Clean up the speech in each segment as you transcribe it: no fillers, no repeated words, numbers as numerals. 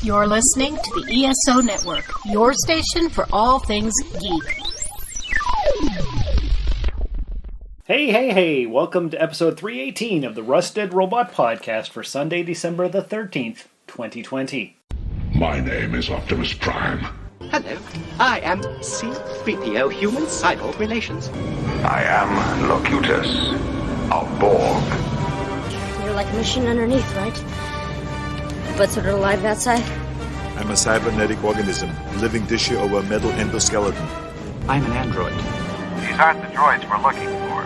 You're listening to the ESO Network, your station for all things geek. Hey, welcome to episode 318 of the Rusted Robot Podcast for Sunday, December the 13th, 2020. My name is Optimus Prime. Hello, I am C-3PO Human Cyborg Relations. I am Locutus, a Borg. You're like a machine underneath, right? But sort of alive outside? I'm a cybernetic organism, living tissue over a metal endoskeleton. I'm an android. These aren't the droids we're looking for.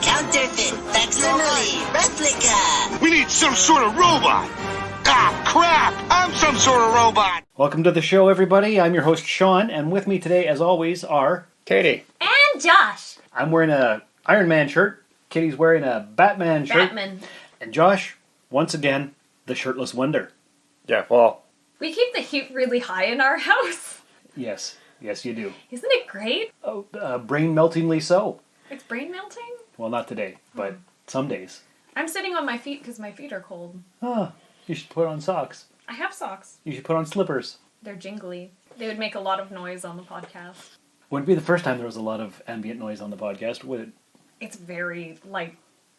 Counterfeit, facsimile, replica. We need some sort of robot. Ah, crap! I'm some sort of robot. Welcome to the show, everybody. I'm your host, Sean, and with me today, as always, are... Katie. And Josh. I'm wearing a Iron Man shirt. Katie's wearing a Batman shirt. And Josh, once again, the shirtless wonder. Yeah, well... We keep the heat really high in our house. Yes, you do. Isn't it great? Oh, brain-meltingly so. It's brain melting? Well, not today, but some days. I'm sitting on my feet because my feet are cold. Oh, you should put on socks. I have socks. You should put on slippers. They're jingly. They would make a lot of noise on the podcast. Wouldn't be the first time there was a lot of ambient noise on the podcast, would it? It's very,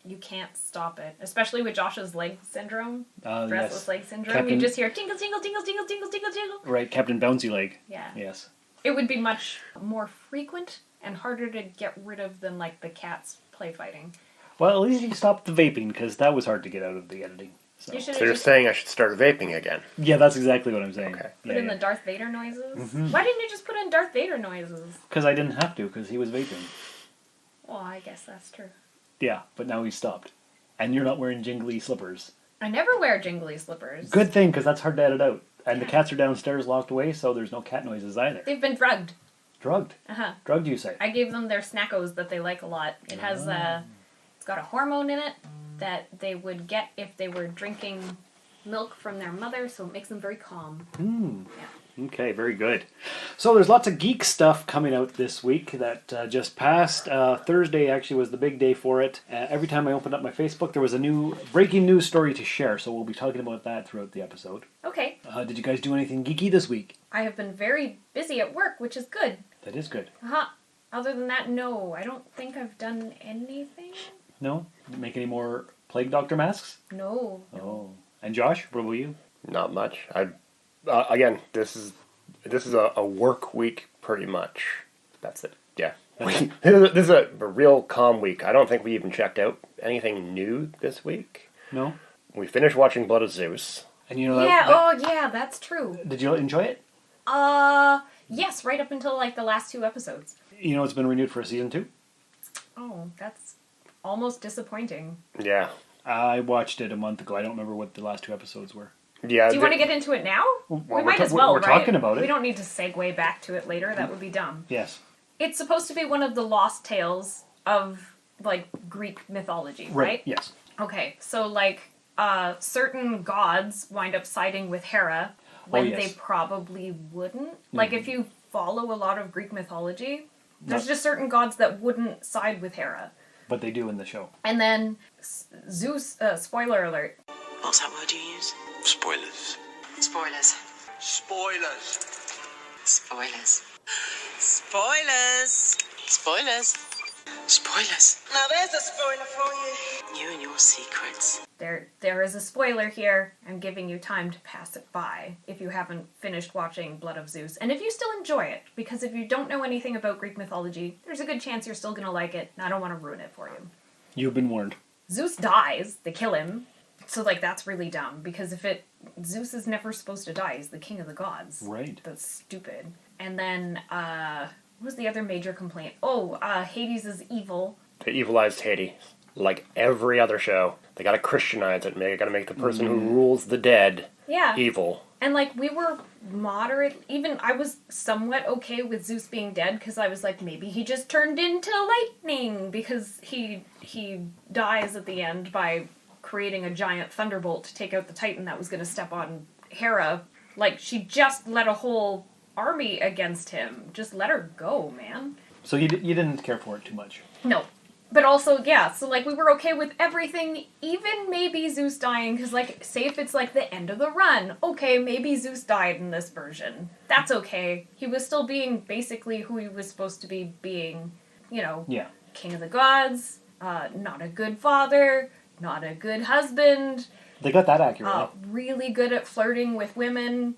you can't stop it. Especially with Josh's leg syndrome. Restless leg syndrome. You just hear tingle, tingle, tingle, tingle, tingle, tingle, tingle. Right, Captain Bouncy Leg. Yeah. Yes. It would be much more frequent and harder to get rid of than, the cats play fighting. Well, at least you stopped the vaping, because that was hard to get out of the editing. So you're saying I should start vaping again? Yeah, that's exactly what I'm saying. Okay. Put in the Darth Vader noises? Mm-hmm. Why didn't you just put in Darth Vader noises? Because I didn't have to, because he was vaping. Well, I guess that's true. Yeah, but now he's stopped. And you're not wearing jingly slippers. I never wear jingly slippers. Good thing, because that's hard to edit out. And the cats are downstairs locked away, so there's no cat noises either. They've been drugged. Drugged? Uh-huh. Drugged, you say? I gave them their snackos that they like a lot. It has, it's got a hormone in it that they would get if they were drinking milk from their mother, so it makes them very calm. Yeah. Okay, very good. So there's lots of geek stuff coming out this week that just passed. Thursday actually was the big day for it. Every time I opened up my Facebook, there was a new breaking news story to share, so we'll be talking about that throughout the episode. Okay. Did you guys do anything geeky this week? I have been very busy at work, which is good. That is good. Uh-huh. Other than that, no. I don't think I've done anything. No? Make any more Plague Doctor masks? No. Oh. And Josh, what about you? Not much. Again, this is a work week, pretty much. That's it. Yeah. This is a real calm week. I don't think we even checked out anything new this week. No? We finished watching Blood of Zeus. And you know yeah, that's true. Did you enjoy it? Yes, right up until, the last two episodes. You know it's been renewed for a season 2? Oh, that's almost disappointing. Yeah. I watched it a month ago. I don't remember what the last two episodes were. Yeah. Do you want to get into it now? Well, we might as well, we're right? talking about it. We don't need to segue back to it later. That would be dumb. Yes. It's supposed to be one of the lost tales of, Greek mythology, right? Yes. Okay, so, certain gods wind up siding with Hera when they probably wouldn't. If you follow a lot of Greek mythology, there's just certain gods that wouldn't side with Hera. But they do in the show. And then Zeus, spoiler alert. What's that word you use? Spoilers. Spoilers. Spoilers. Spoilers. Spoilers. Spoilers. Spoilers. Now there's a spoiler for you. You and your secrets. There is a spoiler here. I'm giving you time to pass it by if you haven't finished watching Blood of Zeus. And if you still enjoy it, because if you don't know anything about Greek mythology, there's a good chance you're still going to like it, and I don't want to ruin it for you. You've been warned. Zeus dies. They kill him. So, that's really dumb, because Zeus is never supposed to die. He's the king of the gods. Right. That's stupid. And then, what was the other major complaint? Oh, Hades is evil. They evilized Hades. Like every other show. They gotta Christianize it. They gotta make the person who rules the dead evil. And, we were moderate. Even I was somewhat okay with Zeus being dead, because I was like, maybe he just turned into lightning, because he dies at the end by creating a giant thunderbolt to take out the Titan that was going to step on Hera. She just led a whole army against him. Just let her go, man. So you didn't care for it too much? No. But also, yeah, so, like, we were okay with everything, even maybe Zeus dying, because, like, say if it's, like, the end of the run, okay, maybe Zeus died in this version. That's okay. He was still being basically who he was supposed to be being, you know, king of the gods, not a good father, not a good husband. They got that accurate. Really good at flirting with women,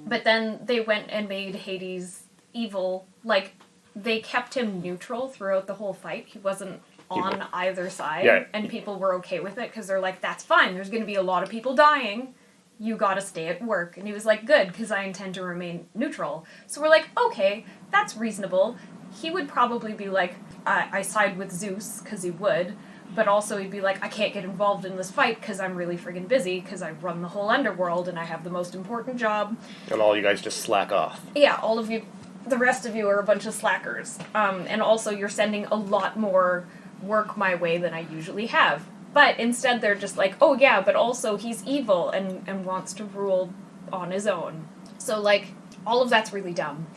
but then they went and made Hades evil. Like, they kept him neutral throughout the whole fight. He wasn't on either side, and people were okay with it because they're like, that's fine, there's going to be a lot of people dying, you gotta stay at work. And he was like, good, because I intend to remain neutral. So we're like, okay, that's reasonable. He would probably be like, I side with Zeus, because he would, but also he'd be like, I can't get involved in this fight because I'm really friggin' busy, because I run the whole underworld and I have the most important job. And all you guys just slack off. Yeah, all of you, the rest of you are a bunch of slackers. And also you're sending a lot more work my way than I usually have. But instead they're just like, oh yeah, but also he's evil and wants to rule on his own. So, like, all of that's really dumb.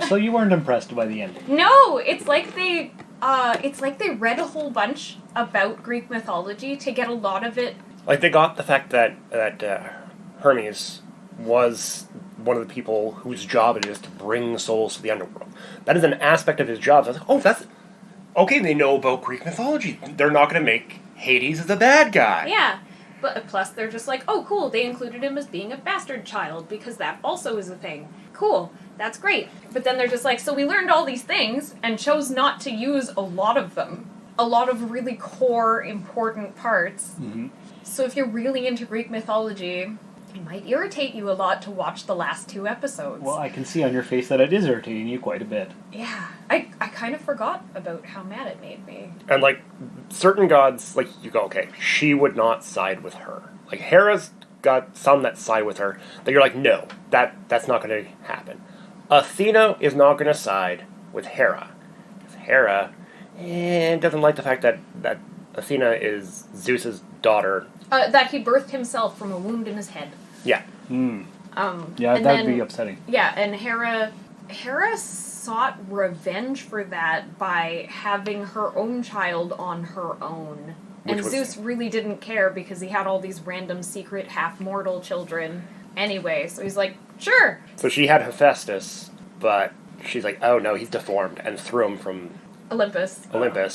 So you weren't impressed by the ending? No, it's like they read a whole bunch about Greek mythology to get a lot of it. Like, they got the fact that Hermes was one of the people whose job it is to bring souls to the underworld. That is an aspect of his job. So I was like, oh, that's... Okay, they know about Greek mythology. They're not going to make Hades the bad guy. Yeah, but plus they're just like, oh, cool, they included him as being a bastard child, because that also is a thing. Cool, that's great. But then they're just like, so we learned all these things and chose not to use a lot of them. A lot of really core, important parts. Mm-hmm. So if you're really into Greek mythology, it might irritate you a lot to watch the last 2 episodes. Well, I can see on your face that it is irritating you quite a bit. Yeah, I kind of forgot about how mad it made me. And, like, certain gods, like, you go, okay, she would not side with her. Like, Hera's got some that side with her, that you're like, no, that's not going to happen. Athena is not going to side with Hera. Because Hera doesn't like the fact that Athena is Zeus's daughter. That he birthed himself from a wound in his head. Yeah. Yeah, that would be upsetting. Yeah, and Hera sought revenge for that by having her own child on her own. And Zeus really didn't care because he had all these random secret half-mortal children anyway, so he's like, sure. So she had Hephaestus, but she's like, oh no, he's deformed, and threw him from Olympus.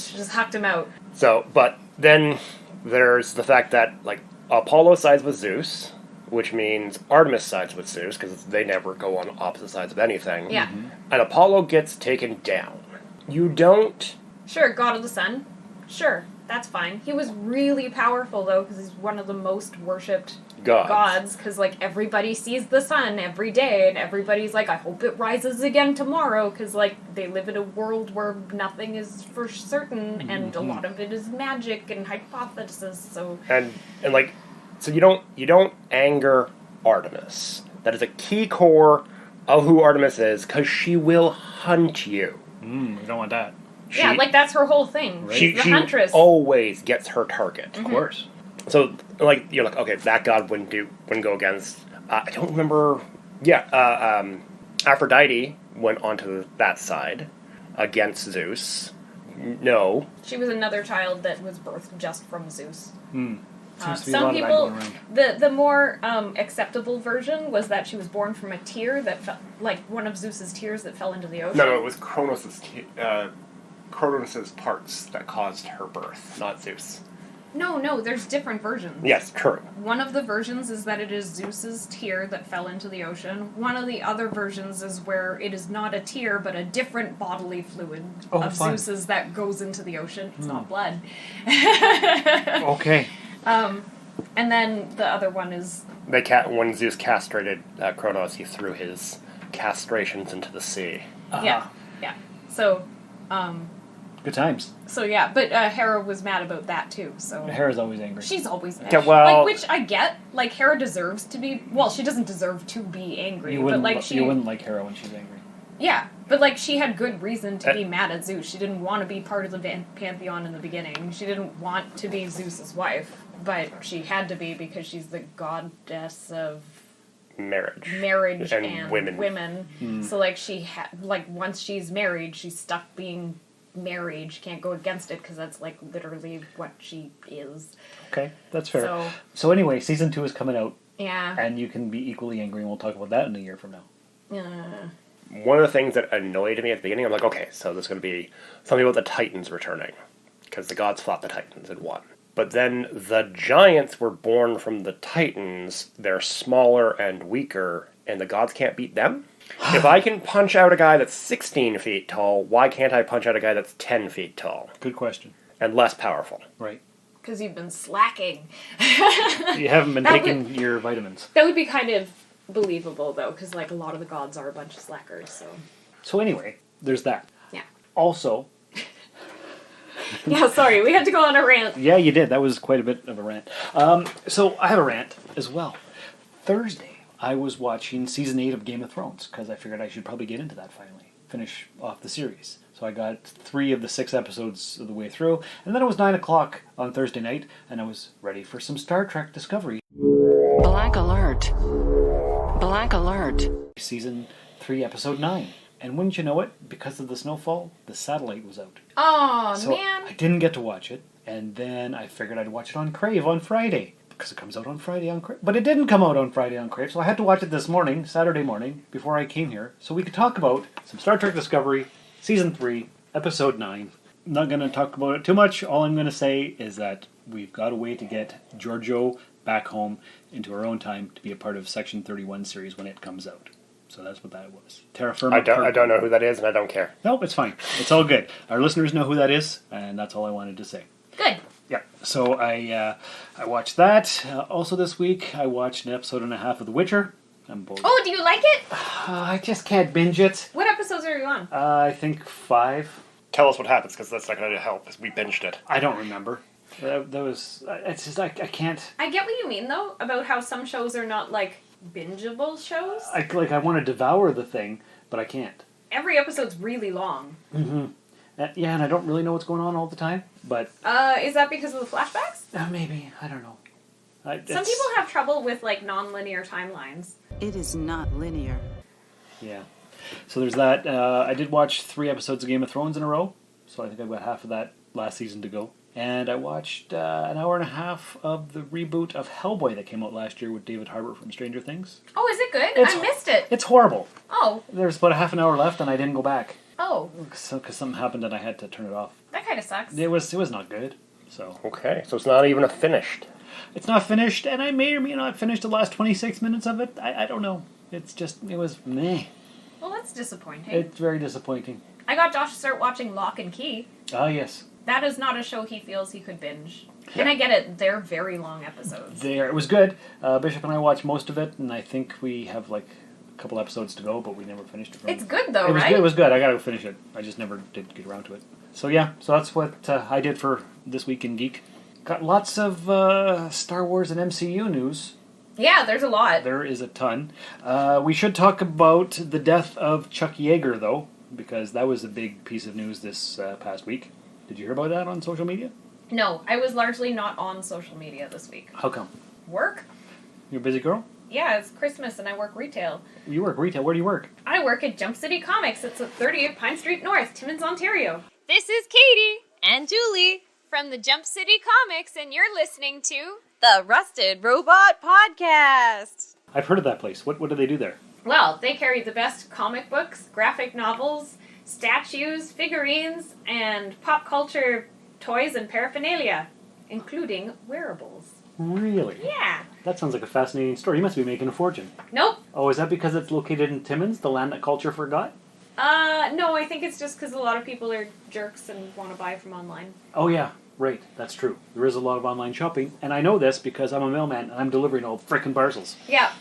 She just hacked him out. So, but then there's the fact that, like, Apollo sides with Zeus, which means Artemis sides with Zeus, because they never go on opposite sides of anything. Yeah. And Apollo gets taken down. You don't... Sure, God of the Sun. Sure, that's fine. He was really powerful, though, because he's one of the most worshipped gods, because, like, everybody sees the sun every day, and everybody's like, I hope it rises again tomorrow, because, like, they live in a world where nothing is for certain, and a lot of it is magic and hypothesis, so... And like, so you don't anger Artemis. That is a key core of who Artemis is, because she will hunt you. You don't want that. Yeah, like, that's her whole thing. Right? She huntress. Always gets her target. Of course. So, like, you're like, okay, that god wouldn't go against... I don't remember... Yeah, Aphrodite went onto that side against Zeus. No. She was another child that was birthed just from Zeus. Some people, the more acceptable version was that she was born from a tear that fell, like one of Zeus's tears that fell into the ocean. No, it was Kronos' parts that caused her birth, not Zeus. No, there's different versions. Yes, true. One of the versions is that it is Zeus's tear that fell into the ocean. One of the other versions is where it is not a tear, but a different bodily fluid of Zeus's that goes into the ocean. It's not blood. Okay. And then the other one is... When Zeus castrated Kronos, he threw his castrations into the sea. Yeah. So... Good times. So yeah, but Hera was mad about that too, so... Hera's always angry. She's always mad. Yeah, well... Like, which I get. Like, Hera deserves to be... Well, she doesn't deserve to be angry, you but like you wouldn't like Hera when she's angry. Yeah, but like, she had good reason to be mad at Zeus. She didn't want to be part of the pantheon in the beginning. She didn't want to be Zeus's wife, but she had to be because she's the goddess of... Marriage and women. So, like, once she's married, she's stuck being married. She can't go against it because that's like literally what she is. Okay, that's fair. So anyway, season 2 is coming out. Yeah. And you can be equally angry, and we'll talk about that in a year from now. One of the things that annoyed me at the beginning, I'm like, okay, so there's going to be something about the Titans returning. Because the gods fought the Titans and won. But then the giants were born from the Titans. They're smaller and weaker, and the gods can't beat them? If I can punch out a guy that's 16 feet tall, why can't I punch out a guy that's 10 feet tall? Good question. And less powerful. Right. Because you've been slacking. You haven't been taking your vitamins. That would be kind of believable, though, because like a lot of the gods are a bunch of slackers. So anyway, there's that. Yeah. Also... Yeah, sorry, we had to go on a rant. Yeah, you did. That was quite a bit of a rant. So I have a rant as well. Thursday, I was watching Season 8 of Game of Thrones, because I figured I should probably get into that finally. Finish off the series. So I got 3 of the 6 episodes of the way through, and then it was 9 o'clock on Thursday night, and I was ready for some Star Trek Discovery. Blank alert. Blank alert. Season 3, Episode 9. And wouldn't you know it, because of the snowfall, the satellite was out. Oh, so man. I didn't get to watch it, and then I figured I'd watch it on Crave on Friday, because it comes out on Friday on Crave. But it didn't come out on Friday on Crave, so I had to watch it this morning, Saturday morning, before I came here, so we could talk about some Star Trek Discovery, Season 3, Episode 9. I'm not going to talk about it too much. All I'm going to say is that we've got a way to get Giorgio back home into her own time to be a part of Section 31 series when it comes out. So that's what that was. Terra Firma. I don't know who that is, and I don't care. No, it's fine. It's all good. Our listeners know who that is, and that's all I wanted to say. Good. Yeah. So I watched that. Also this week, I watched an episode and a half of The Witcher. I'm bored. Oh, do you like it? I just can't binge it. What episodes are you on? I think 5. Tell us what happens, because that's not going to help, as we binged it. I don't remember. That was... It's just, I can't... I get what you mean, though, about how some shows are not, like, bingeable shows. I want to devour the thing, but I can't. Every episode's really long. Mm-hmm. Yeah, and I don't really know what's going on all the time, but... Is that because of the flashbacks? Maybe. I don't know. Some people have trouble with, like, non-linear timelines. It is not linear. Yeah. So there's that. I did watch 3 episodes of Game of Thrones in a row, so I think I've got half of that last season to go. And I watched an hour and a half of the reboot of Hellboy that came out last year with David Harbour from Stranger Things. Oh, is it good? I missed it. It's horrible. Oh. There's about a half an hour left, and I didn't go back. Oh. Because something happened and I had to turn it off. That kind of sucks. It was not good. So. Okay, so it's not even finished. It's not finished, and I may or may not finish the last 26 minutes of it. I don't know. It was meh. Well, that's disappointing. It's very disappointing. I got Josh to start watching Lock and Key. Ah, yes. That is not a show he feels he could binge. Yeah. And I get it, they're very long episodes. It was good. Bishop and I watched most of it, and I think we have like a couple episodes to go, but we never finished it. It's good though, right? It was good. I gotta go finish it. I just never did get around to it. So yeah, that's what I did for this week in Geek. Got lots of Star Wars and MCU news. Yeah, there's a lot. There is a ton. We should talk about the death of Chuck Yeager, though, because that was a big piece of news this past week. Did you hear about that on social media? No, I was largely not on social media this week. How come? Work. You're a busy girl? Yeah, it's Christmas and I work retail. You work retail? Where do you work? I work at Jump City Comics. It's at 38 Pine Street North, Timmins, Ontario. This is Katie and Julie from the Jump City Comics, and you're listening to the Rusted Robot Podcast. I've heard of that place. What do they do there? Well, they carry the best comic books, graphic novels, statues, figurines, and pop culture toys and paraphernalia, including wearables. Really? Yeah. That sounds like a fascinating story. You must be making a fortune. Nope. Oh, is that because it's located in Timmins, the land that culture forgot? No, I think it's just because a lot of people are jerks and want to buy from online. Oh, yeah. Right. That's true. There is a lot of online shopping, and I know this because I'm a mailman and I'm delivering all frickin' parcels. Yeah.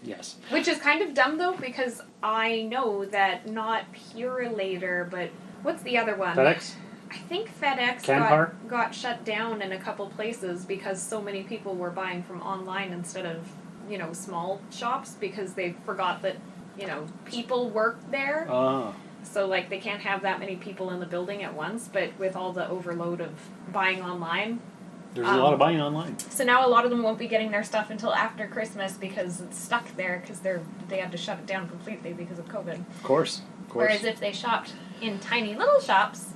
Yes. Which is kind of dumb, though, because I know that not Purelator, but what's the other one? FedEx? I think FedEx got shut down in a couple places because so many people were buying from online instead of, small shops because they forgot that, people work there. Ah. So, they can't have that many people in the building at once, but with all the overload of buying online... There's a lot of buying online. So now a lot of them won't be getting their stuff until after Christmas because it's stuck there because they had to shut it down completely because of COVID. Of course. Whereas if they shopped in tiny little shops,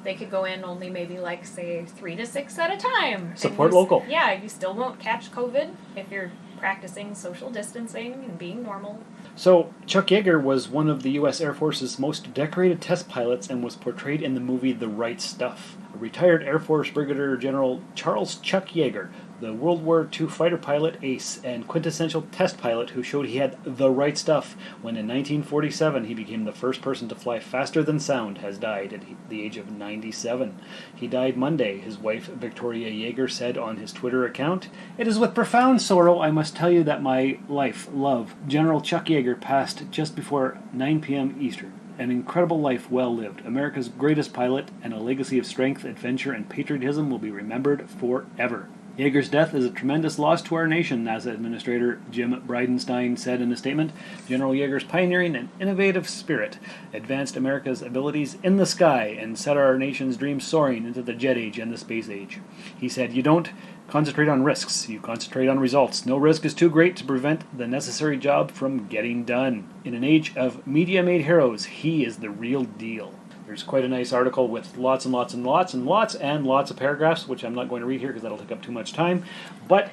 they could go in only maybe like, say, 3 to 6 at a time. Support local. Yeah, you still won't catch COVID if you're practicing social distancing and being normal. So, Chuck Yeager was one of the U.S. Air Force's most decorated test pilots and was portrayed in the movie The Right Stuff. A retired Air Force Brigadier General Charles Chuck Yeager, the World War II fighter pilot ace and quintessential test pilot who showed he had the right stuff when in 1947 he became the first person to fly faster than sound, has died at the age of 97. He died Monday, his wife Victoria Yeager said on his Twitter account. "It is with profound sorrow I must tell you that my love, General Chuck Yeager, passed just before 9 p.m. Eastern. An incredible life well lived. America's greatest pilot and a legacy of strength, adventure, and patriotism will be remembered forever." Yeager's death is a tremendous loss to our nation, NASA Administrator Jim Bridenstine said in a statement. General Yeager's pioneering and innovative spirit advanced America's abilities in the sky and set our nation's dreams soaring into the jet age and the space age. He said, "You don't concentrate on risks, you concentrate on results. No risk is too great to prevent the necessary job from getting done. In an age of media-made heroes, he is the real deal." There's quite a nice article with lots and lots and lots and lots and lots of paragraphs, which I'm not going to read here because that'll take up too much time. But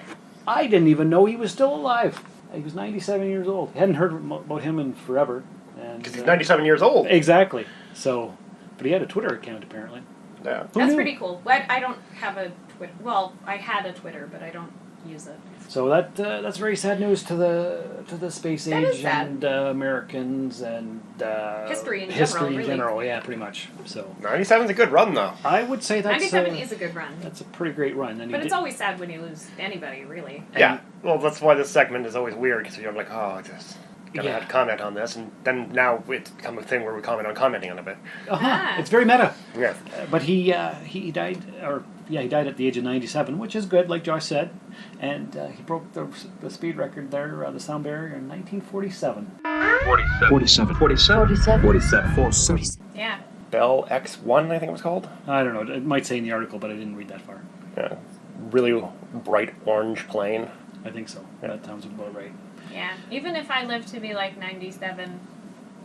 I didn't even know he was still alive. He was 97 years old. I hadn't heard about him in forever. Because he's 97 years old. Exactly. So, but he had a Twitter account apparently. Yeah. That's pretty cool. I don't have a Twitter. Well, I had a Twitter, but I don't use it. So that's very sad news to the space That age is sad. and Americans and History in general, yeah, pretty much. So 97's a good run, though. I would say that's 97 is a good run. That's a pretty great run. And But it's always sad when you lose anybody, really. Yeah. Well, that's why this segment is always weird, because you're like, oh, I just gotta have to comment on this, and then now it's become a thing where we comment on commenting on a bit. It's very meta. Yeah. But he died, he died at the age of 97, which is good, like Josh said. And he broke the speed record there, the sound barrier, in 1947. 47. Yeah. Bell X1, I think it was called. I don't know. It might say in the article, but I didn't read that far. Yeah. Really bright orange plane. I think so. Yeah. That sounds about right. Yeah. Even if I live to be like 97,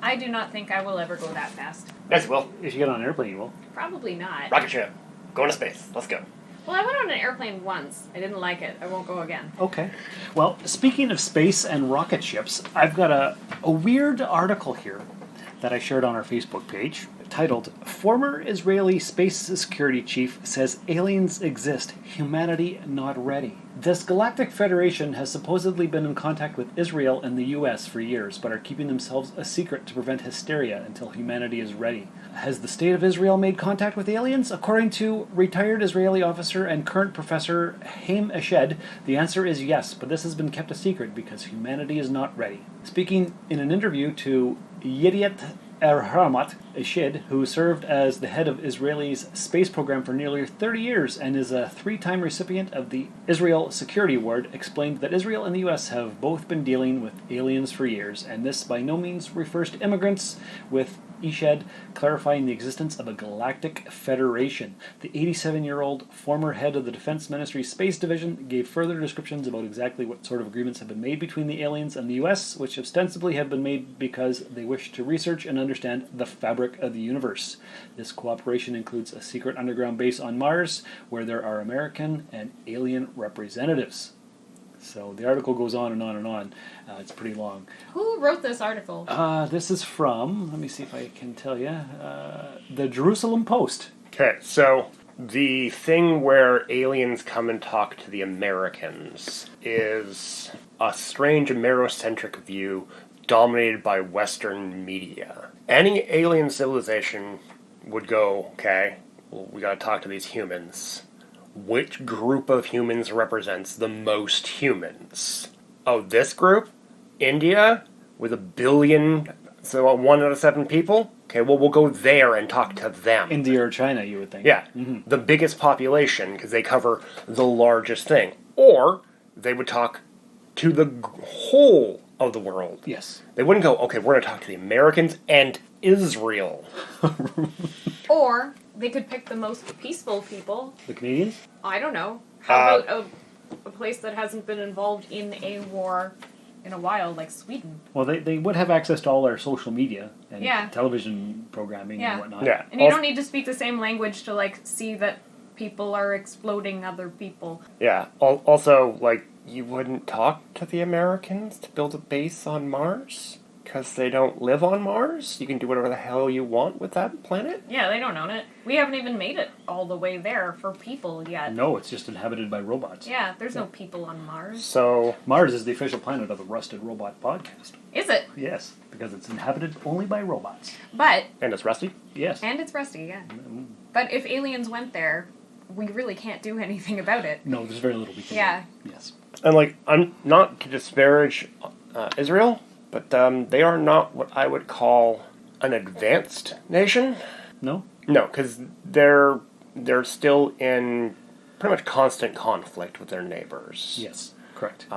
I do not think I will ever go that fast. Yes, you will. If you get on an airplane, you will. Probably not. Rocket ship. Going to space. Let's go. Well, I went on an airplane once. I didn't like it. I won't go again. Okay. Well, speaking of space and rocket ships, I've got a weird article here that I shared on our Facebook page titled, "Former Israeli Space Security Chief Says Aliens Exist, Humanity Not Ready." This galactic federation has supposedly been in contact with Israel and the US for years, but are keeping themselves a secret to prevent hysteria until humanity is ready. Has the state of Israel made contact with aliens? According to retired Israeli officer and current professor Haim Eshed, the answer is yes, but this has been kept a secret because humanity is not ready. Speaking in an interview to Yediot Erhamat Eshed, who served as the head of Israel's space program for nearly 30 years and is a 3-time recipient of the Israel Security Award, explained that Israel and the US have both been dealing with aliens for years, and this by no means refers to immigrants, with Eshed clarifying the existence of a galactic federation. The 87-year-old former head of the Defense Ministry's Space Division gave further descriptions about exactly what sort of agreements have been made between the aliens and the US, which ostensibly have been made because they wish to research and understand the fabric of the universe. This cooperation includes a secret underground base on Mars, where there are American and alien representatives. So the article goes on and on and on. It's pretty long. Who wrote this article? This is from, let me see if I can tell you, the Jerusalem Post. Okay, so the thing where aliens come and talk to the Americans is a strange Amerocentric view dominated by Western media. Any alien civilization would go, okay, well, we gotta talk to these humans. Which group of humans represents the most humans? Oh, this group? India? With 1 billion, so 1 out of 7 people? Okay, well, we'll go there and talk to them. India or China, you would think. Yeah, the biggest population, because they cover the largest thing. Or they would talk to the whole of the world. Yes. They wouldn't go, okay, we're going to talk to the Americans and Israel. Or they could pick the most peaceful people. The Canadians? I don't know. How about a place that hasn't been involved in a war in a while, like Sweden. Well, they would have access to all our social media and Yeah. television programming and whatnot. Yeah. And you don't need to speak the same language to, like, see that people are exploding other people. Yeah. Also, like, you wouldn't talk to the Americans to build a base on Mars? Because they don't live on Mars? You can do whatever the hell you want with that planet? Yeah, they don't own it. We haven't even made it all the way there for people yet. No, it's just inhabited by robots. Yeah, there's no people on Mars. So... Mars is the official planet of the Rusted Robot podcast. Is it? Yes, because it's inhabited only by robots. But... And it's rusty? Yes. And it's rusty, yeah. But if aliens went there, we really can't do anything about it. No, there's very little we can do. Yes. And, like, I'm not to disparage Israel, but they are not what I would call an advanced nation. No? No, because they're still in pretty much constant conflict with their neighbors. Yes, correct.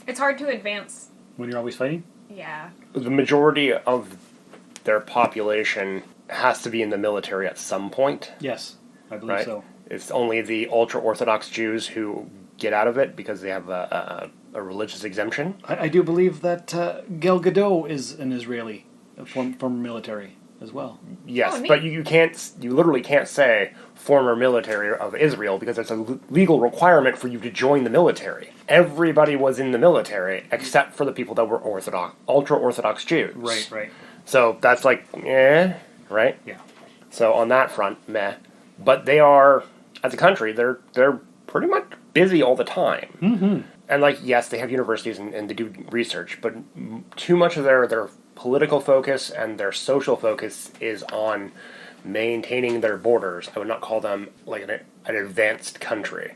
It's hard to advance. When you're always fighting? Yeah. The majority of their population has to be in the military at some point. Yes, I believe so. It's only the ultra-Orthodox Jews who get out of it because they have a religious exemption. I do believe that Gal Gadot is an Israeli former military as well. Yes, but you literally can't say former military of Israel because it's a legal requirement for you to join the military. Everybody was in the military except for the people that were ultra-Orthodox Jews. Right. So that's like, right? Yeah. So on that front, meh. But they are, as a country, they're pretty much busy all the time. Mm-hmm. And, like, yes, they have universities and they do research, but too much of their political focus and their social focus is on maintaining their borders. I would not call them, like, an advanced country.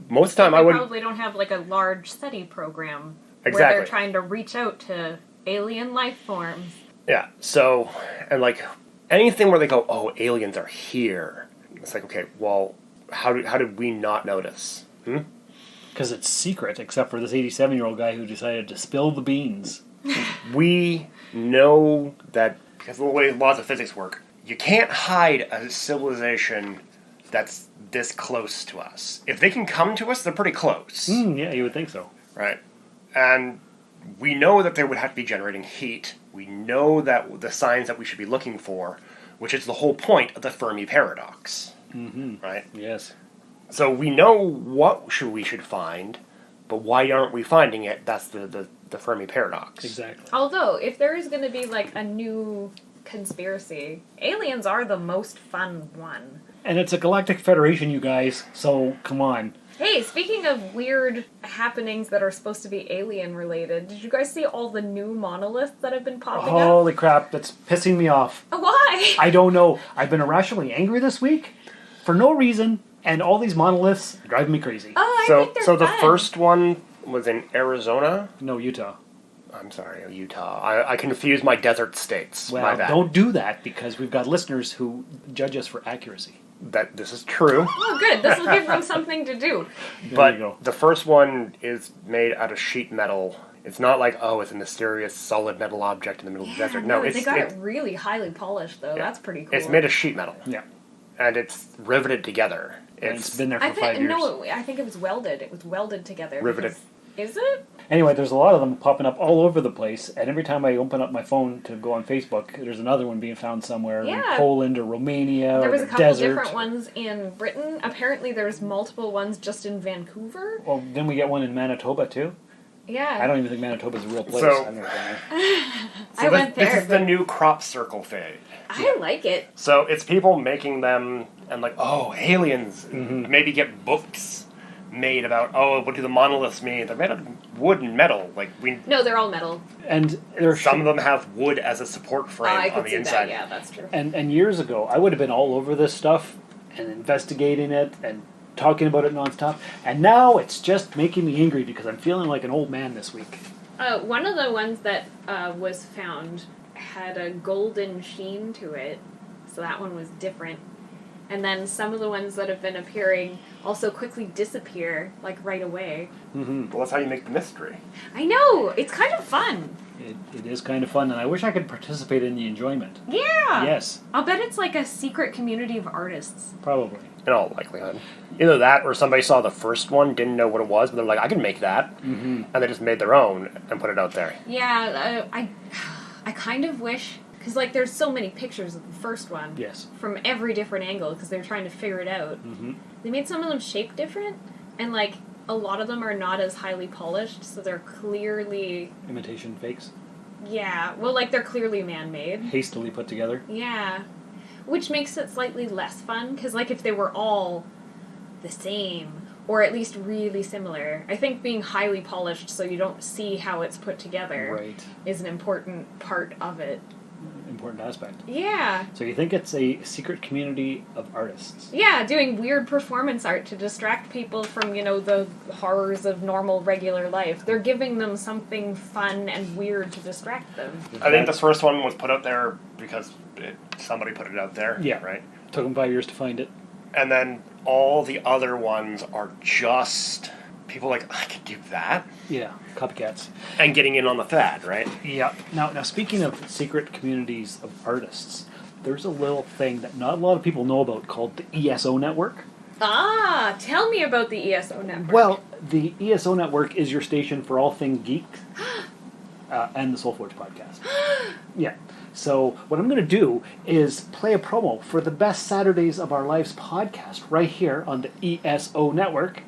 Most of the time I would... probably don't have, like, a large study program Exactly. where they're trying to reach out to alien life forms. Yeah, so, and, like, anything where they go, oh, aliens are here. It's like, okay, well, how did we not notice? Because it's secret, except for this 87-year-old guy who decided to spill the beans. We know that, because of the way laws of physics work, you can't hide a civilization that's this close to us. If they can come to us, they're pretty close. Yeah, you would think so. Right. And we know that they would have to be generating heat. We know that the signs that we should be looking for, which is the whole point of the Fermi paradox. Mm-hmm. Right? Yes. So we know what we should find, but why aren't we finding it? That's the Fermi paradox. Exactly. Although, if there is going to be, like, a new conspiracy, aliens are the most fun one. And it's a galactic federation, you guys, so come on. Hey, speaking of weird happenings that are supposed to be alien-related, did you guys see all the new monoliths that have been popping up? Holy crap, that's pissing me off. Why? I don't know. I've been irrationally angry this week for no reason, and all these monoliths are driving me crazy. Oh, I think they're So the fun. first one was in Arizona? No, Utah. I'm sorry, Utah. I confused my desert states. Well, my bad. don't do that, because we've got listeners who judge us for accuracy. That this is true. Oh, good. This will give them something to do. But the first one is made out of sheet metal. It's not like, oh, it's a mysterious solid metal object in the middle of the desert. No, they got it really highly polished, though. Yeah. That's pretty cool. It's made of sheet metal. Yeah. And it's riveted together. It's been there for 5 years. No, I think it was welded. It was welded together. Riveted. because- Is it? Anyway, there's a lot of them popping up all over the place, and every time I open up my phone to go on Facebook, there's another one being found somewhere in Yeah. Poland or Romania There or was a the couple desert. different ones in Britain. Apparently, there's multiple ones just in Vancouver. Well, then we get one in Manitoba, too. Yeah. I don't even think Manitoba's a real place. So- I've never been there. I went there. This is the new crop circle fade. I like it. So it's people making them and like, oh, aliens. Mm-hmm. Maybe get books made about, oh, what do the monoliths mean? They're made of wood and metal. Like No, they're all metal. And there some of them have wood as a support frame I on could the see inside. that. Yeah, that's true. And years ago, I would have been all over this stuff and investigating it and talking about it nonstop. And now it's just making me angry because I'm feeling like an old man this week. One of the ones that was found had a golden sheen to it, so that one was different. And then some of the ones that have been appearing also quickly disappear, like right away. Mm-hmm. Well, that's how you make the mystery. I know! It's kind of fun. It is kind of fun, and I wish I could participate in the enjoyment. Yeah! Yes. I'll bet it's like a secret community of artists. Probably. in all likelihood. Either that or somebody saw the first one, didn't know what it was, but they're like, I can make that. Mm-hmm. And they just made their own and put it out there. Yeah, I kind of wish, because like there's so many pictures of the first one. Yes. From every different angle, because they're trying to figure it out. Mm-hmm. They made some of them shape different, and like a lot of them are not as highly polished, so they're clearly... Imitation fakes? Yeah, well, like they're clearly man-made. Hastily put together? Yeah. Which makes it slightly less fun, because like if they were all the same, or at least really similar, I think being highly polished so you don't see how it's put together is an important part of it. Important aspect. Yeah. So you think it's a secret community of artists? Yeah, doing weird performance art to distract people from, you know, the horrors of normal, regular life. They're giving them something fun and weird to distract them. I think the first one was put out there because somebody put it out there. Yeah. Right? Took them 5 years to find it. And then all the other ones are just people like, I could do that. Yeah, copycats. And getting in on the fad, right? Yeah. Now, speaking of secret communities of artists, there's a little thing that not a lot of people know about called the ESO Network. Ah, tell me about the ESO Network. Well, the ESO Network is your station for all things geek and the Soulforge podcast. Yeah. So what I'm going to do is play a promo for the Best Saturdays of Our Lives podcast right here on the ESO Network.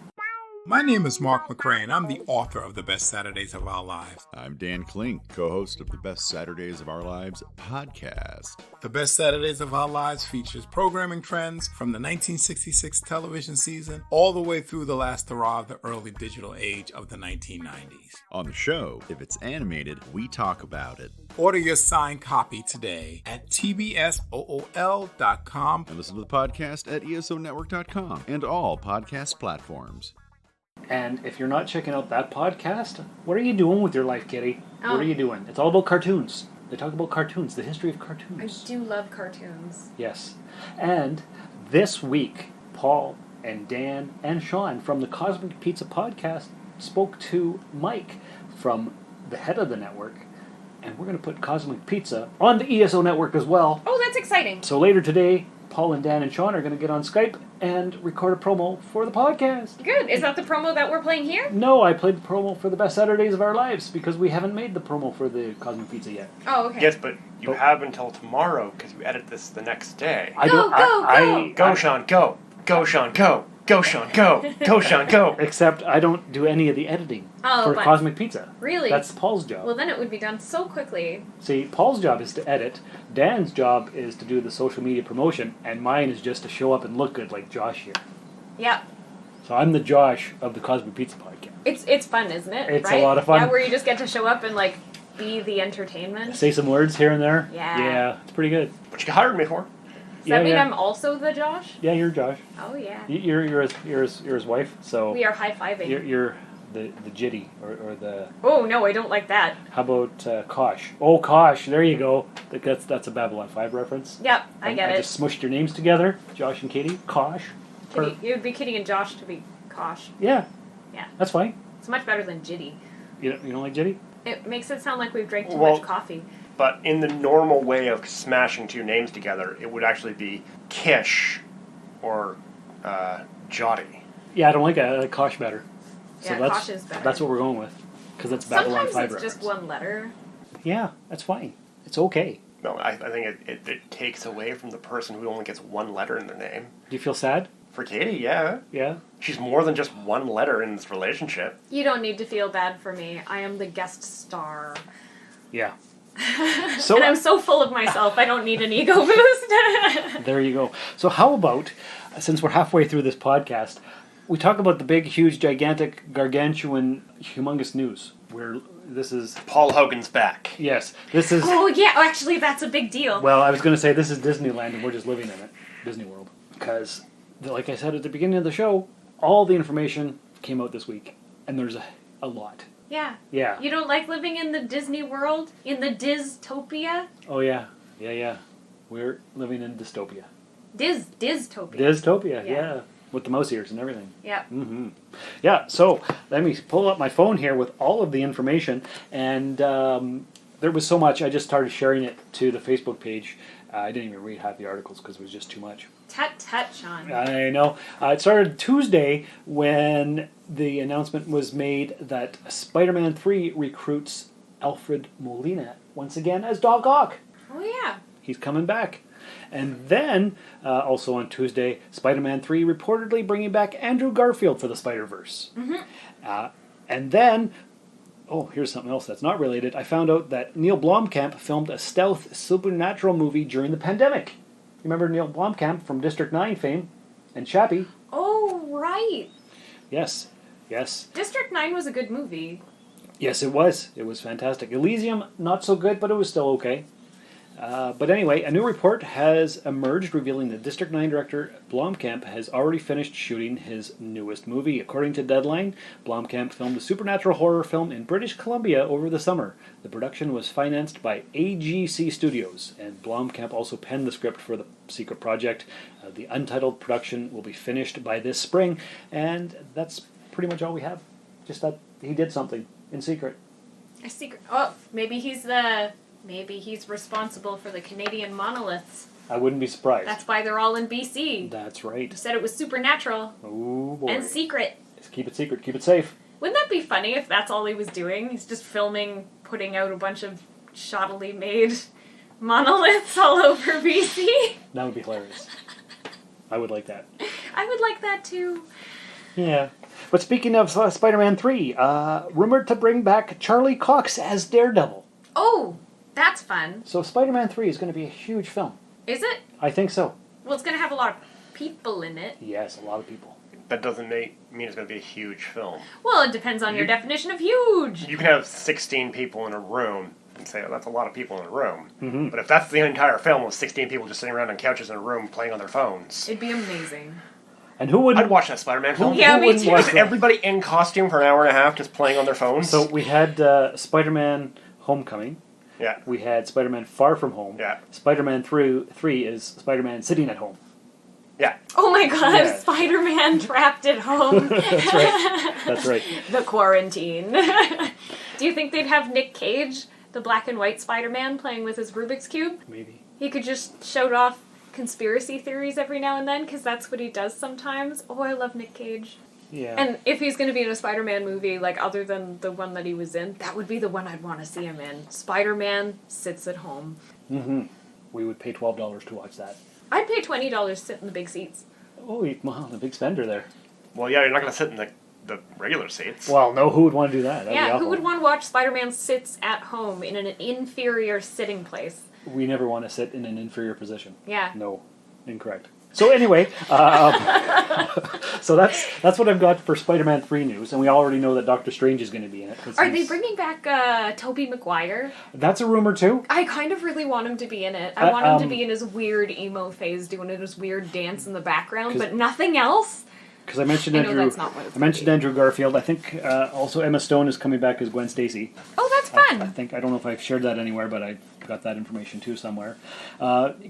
My name is Mark McCrae, I'm the author of The Best Saturdays of Our Lives. I'm Dan Klink, co-host of the Best Saturdays of Our Lives podcast. The Best Saturdays of Our Lives features programming trends from the 1966 television season all the way through the last hurrah of the early digital age of the 1990s. On the show, if it's animated, we talk about it. Order your signed copy today at tbsool.com. And listen to the podcast at esonetwork.com and all podcast platforms. And if you're not checking out that podcast, what are you doing with your life, Kitty? Oh. What are you doing? It's all about cartoons. They talk about cartoons, the history of cartoons. I do love cartoons. Yes. And this week, Paul and Dan and Sean from the Cosmic Pizza podcast spoke to Mike from the head of the network, and we're going to put Cosmic Pizza on the ESO Network as well. Oh, that's exciting. So later today, Paul and Dan and Sean are going to get on Skype and record a promo for the podcast. Good. Is that the promo that we're playing here? No, I played the promo for the Best Saturdays of Our Lives because we haven't made the promo for the Cosmic Pizza yet. Oh, okay. Yes, but you have until tomorrow because you edit this the next day. Go, Sean, go. Go, Sean, go. Go, Sean, go. Go, Sean, go. Except I don't do any of the editing for but Cosmic Pizza. Really? That's Paul's job. Well, then it would be done so quickly. See, Paul's job is to edit, Dan's job is to do the social media promotion, and mine is just to show up and look good like Josh here. Yeah. So I'm the Josh of the Cosmic Pizza podcast. It's fun, isn't it? It's right? a lot of fun. Yeah, where you just get to show up and like be the entertainment. Say some words here and there. Yeah. Yeah, it's pretty good. What you hired me for? Does that mean I'm also the Josh? Yeah, you're Josh. Oh yeah. You're his wife. So we are high-fiving. You're the jitty or the. Oh no, I don't like that. How about Kosh? Oh Kosh, there you go. That's a Babylon 5 reference. Yep, I get it. I just smushed your names together, Josh and Katie. Kosh. Kitty, it would be Kitty and Josh to be Kosh. Yeah. Yeah. That's fine. It's much better than Jitty. You don't like jitty? It makes it sound like we've drank too much coffee. But in the normal way of smashing two names together, it would actually be Kish or Jotty. Yeah, I don't like it. I like Kosh better. So Yeah, Kosh is better. That's what we're going with. Because that's Babylon 5 Sometimes it's reference. just one letter. Yeah, that's fine. It's okay. No, I think it takes away from the person who only gets one letter in their name. Do you feel sad? For Katie, yeah. Yeah? She's more than just one letter in this relationship. You don't need to feel bad for me. I am the guest star. Yeah. And I'm so full of myself, I don't need an ego boost. There you go. So how about, since we're halfway through this podcast, we talk about the big, huge, gigantic, gargantuan, humongous news. Where this is... Paul Hogan's back. Yes. This is... Oh, yeah. Actually, that's a big deal. Well, I was going to say this is Disneyland and we're just living in it. Disney World. Because, like I said at the beginning of the show, all the information came out this week. And there's a lot. Yeah. Yeah. You don't like living in the Disney world? In the Dystopia? Oh, yeah. Yeah. We're living in dystopia. Dystopia. Dystopia, yeah. With the mouse ears and everything. Yeah. Mm-hmm. Yeah, so let me pull up my phone here with all of the information. And there was so much, I just started sharing it to the Facebook page. I didn't even read half the articles because it was just too much. Tut, Sean. I know. It started Tuesday when the announcement was made that Spider-Man 3 recruits Alfred Molina once again as Doc Ock. Oh, yeah. He's coming back. And then, also on Tuesday, Spider-Man 3 reportedly bringing back Andrew Garfield for the Spider-Verse. Mm-hmm. And then, here's something else that's not related. I found out that Neil Blomkamp filmed a stealth supernatural movie during the pandemic. You remember Neil Blomkamp from District 9 fame and Chappie? Oh, right. Yes. District 9 was a good movie. Yes, it was. It was fantastic. Elysium, not so good, but it was still okay. But anyway, a new report has emerged revealing that District 9 director Blomkamp has already finished shooting his newest movie. According to Deadline, Blomkamp filmed a supernatural horror film in British Columbia over the summer. The production was financed by AGC Studios, and Blomkamp also penned the script for the secret project. The untitled production will be finished by this spring, and that's pretty much all we have. Just that he did something in secret. A secret. Oh, maybe he's responsible for the Canadian monoliths. I wouldn't be surprised. That's why they're all in BC. That's right. They said it was supernatural. Oh, boy. And secret. Just keep it secret. Keep it safe. Wouldn't that be funny if that's all he was doing? He's just filming, putting out a bunch of shoddily made monoliths all over BC? That would be hilarious. I would like that. I would like that too. Yeah. But speaking of Spider-Man 3, rumored to bring back Charlie Cox as Daredevil. Oh, that's fun. So Spider-Man 3 is going to be a huge film. Is it? I think so. Well, it's going to have a lot of people in it. Yes, a lot of people. That doesn't mean it's going to be a huge film. Well, it depends on your definition of huge. You can have 16 people in a room and say, that's a lot of people in a room. Mm-hmm. But if that's the entire film with 16 people just sitting around on couches in a room playing on their phones... It'd be amazing. And who wouldn't... I'd watch that Spider-Man film. Yeah, me too. Was everybody in costume for an hour and a half just playing on their phones? So we had Spider-Man Homecoming. Yeah. We had Spider-Man Far From Home. Yeah. Spider-Man 3 is Spider-Man Sitting at Home. Yeah. Oh my god, Yeah. Spider-Man trapped at home. That's right. That's right. The quarantine. Do you think they'd have Nick Cage, the black and white Spider-Man, playing with his Rubik's Cube? Maybe. He could just shout off conspiracy theories every now and then, because that's what he does sometimes. Oh, I love Nick Cage. Yeah. And if he's going to be in a Spider-Man movie, like, other than the one that he was in, that would be the one I'd want to see him in. Spider-Man Sits at Home. Mm-hmm. We would pay $12 to watch that. I'd pay $20 to sit in the big seats. Oh, wow, the big spender there. Well, yeah, you're not going to sit in the regular seats. Well, no, who would want to do that? That'd be Yeah, awful. who would want to watch Spider-Man Sits at Home in an inferior sitting place? We never want to sit in an inferior position. Yeah. No, incorrect. So anyway, so that's what I've got for Spider-Man 3 news, and we already know that Doctor Strange is going to be in it. Are they bringing back Tobey Maguire? That's a rumor too. I kind of really want him to be in it. I want him to be in his weird emo phase, doing his weird dance in the background, but nothing else. Because I mentioned I know that's not what it's Andrew Garfield. I think also Emma Stone is coming back as Gwen Stacy. Oh, that's fun. I don't know if I've shared that anywhere, but I got that information too somewhere.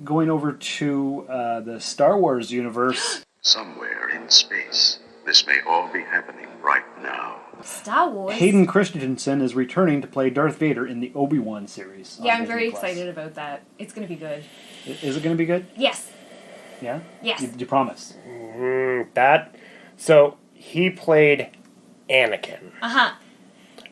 Going over to the Star Wars universe. Somewhere in space, this may all be happening right now. Star Wars? Hayden Christensen is returning to play Darth Vader in the Obi-Wan series. Yeah, I'm very excited about that. It's going to be good. Is it going to be good? Yes. Yeah? Yes. You promise? So, he played Anakin. Uh-huh.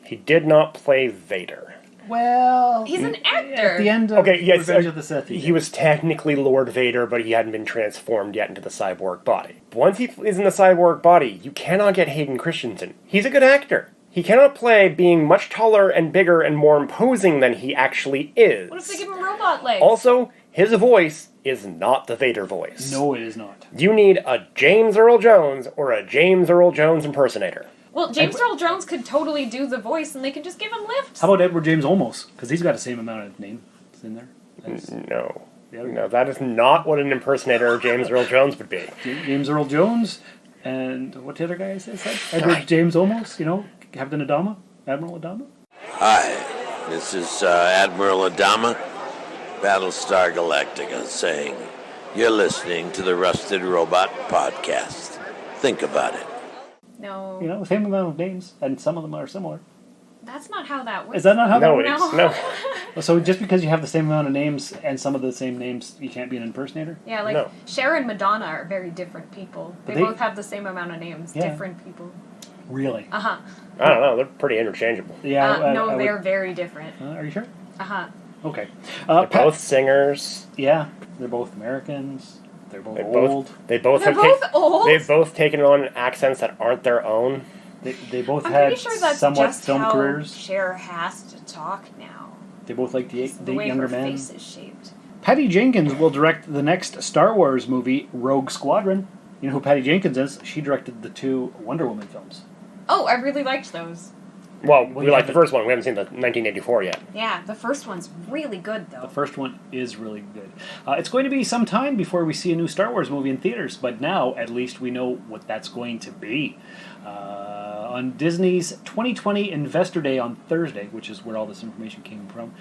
He did not play Vader. Well... He's an actor. At the end of Revenge of the Sith. He was technically Lord Vader, but he hadn't been transformed yet into the cyborg body. Once he is in the cyborg body, you cannot get Hayden Christensen. He's a good actor. He cannot play being much taller and bigger and more imposing than he actually is. What if they give him robot legs? Also, his voice is not the Vader voice. No, it is not. You need a James Earl Jones or a James Earl Jones impersonator. Well, James Earl Jones could totally do the voice, and they could just give him lifts. How about Edward James Olmos? Because he's got the same amount of names in there. No, that is not what an impersonator of James Earl Jones would be. James Earl Jones, and what the other guy said? Edward James Olmos, Captain Adama? Admiral Adama? Hi, this is Admiral Adama, Battlestar Galactica, saying you're listening to the Rusted Robot Podcast. Think about it. No. Same amount of names, and some of them are similar. That's not how that works. Is that not how that works? No. So just because you have the same amount of names and some of the same names, you can't be an impersonator? Yeah, like Cher and Madonna are very different people. They both have the same amount of names, different people. Really? Uh-huh. I don't know. They're pretty interchangeable. Yeah. No, they're very different. Are you sure? Uh-huh. Okay. They're both singers. Yeah. They're both Americans. They're both old. They're both old? They've both taken on accents that aren't their own. They both I'm had pretty sure that's somewhat just film how careers. Cher has to talk now. They both like the way younger her men. face is shaped. Patty Jenkins will direct the next Star Wars movie, Rogue Squadron. You know who Patty Jenkins is? She directed the 2 Wonder Woman films. Oh, I really liked those. Well, we like the first one. We haven't seen the 1984 yet. Yeah, the first one's really good, though. The first one is really good. It's going to be some time before we see a new Star Wars movie in theaters, but now at least we know what that's going to be. On Disney's 2020 Investor Day on Thursday, which is where all this information came from,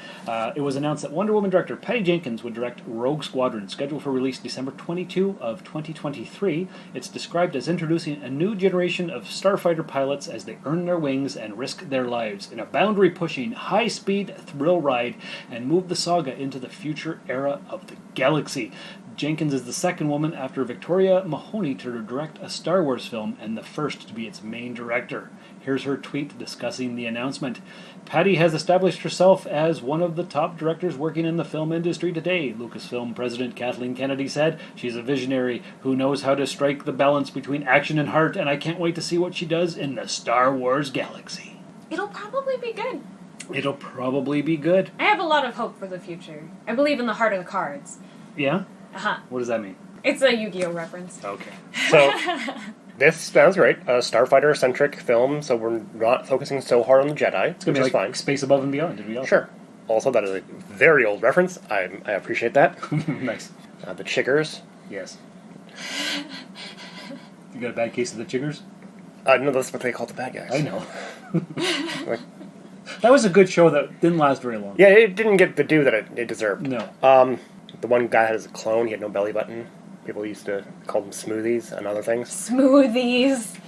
it was announced that Wonder Woman director Patty Jenkins would direct Rogue Squadron, scheduled for release December 22 of 2023. It's described as introducing a new generation of starfighter pilots as they earn their wings and risk their lives in a boundary-pushing, high-speed thrill ride and move the saga into the future era of the galaxy. Jenkins is the second woman after Victoria Mahoney to direct a Star Wars film and the first to be its main director. Here's her tweet discussing the announcement. Patty has established herself as one of the top directors working in the film industry today, Lucasfilm President Kathleen Kennedy said. She's a visionary who knows how to strike the balance between action and heart, and I can't wait to see what she does in the Star Wars galaxy. It'll probably be good. It'll probably be good. I have a lot of hope for the future. I believe in the heart of the cards. Yeah? Uh-huh. What does that mean? It's a Yu-Gi-Oh reference. Okay. So, this sounds great. A Starfighter-centric film, so we're not focusing so hard on the Jedi, It's going to be like fine. Space Above and Beyond. Did we all? Sure. Also, that is a very old reference. I appreciate that. Nice. The Chiggers. Yes. You got a bad case of the Chiggers? No, that's what they call the bad guys. I know. That was a good show that didn't last very long. Yeah, it didn't get the due that it deserved. No. The one guy had as a clone, he had no belly button. People used to call them smoothies and other things. Smoothies.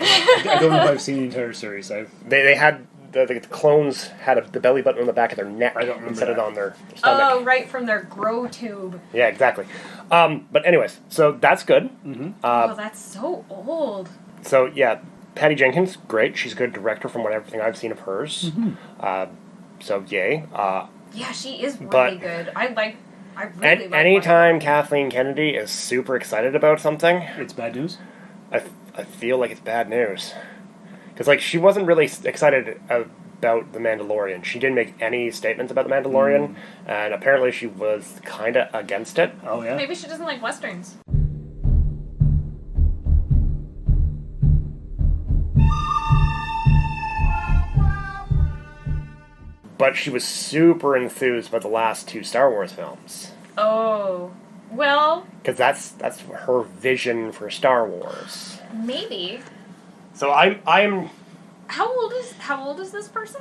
I don't know if I've seen the entire series. They had the clones had the belly button on the back of their neck instead of on their stomach. Oh, right from their grow tube. Yeah, exactly. But anyways, so that's good. Mm-hmm. Oh, that's so old. So yeah, Patty Jenkins, great. She's a good director from everything I've seen of hers. Mm-hmm. So yay. Yeah, she is really good. I really like anytime Kathleen Kennedy is super excited about something, it's bad news. I feel like it's bad news. Because she wasn't really excited about The Mandalorian. She didn't make any statements about The Mandalorian, and apparently she was kind of against it. Oh, yeah? Maybe she doesn't like Westerns. But she was super enthused about the last 2 Star Wars films. Oh, well... Because that's her vision for Star Wars. Maybe. So I'm... How old is this person?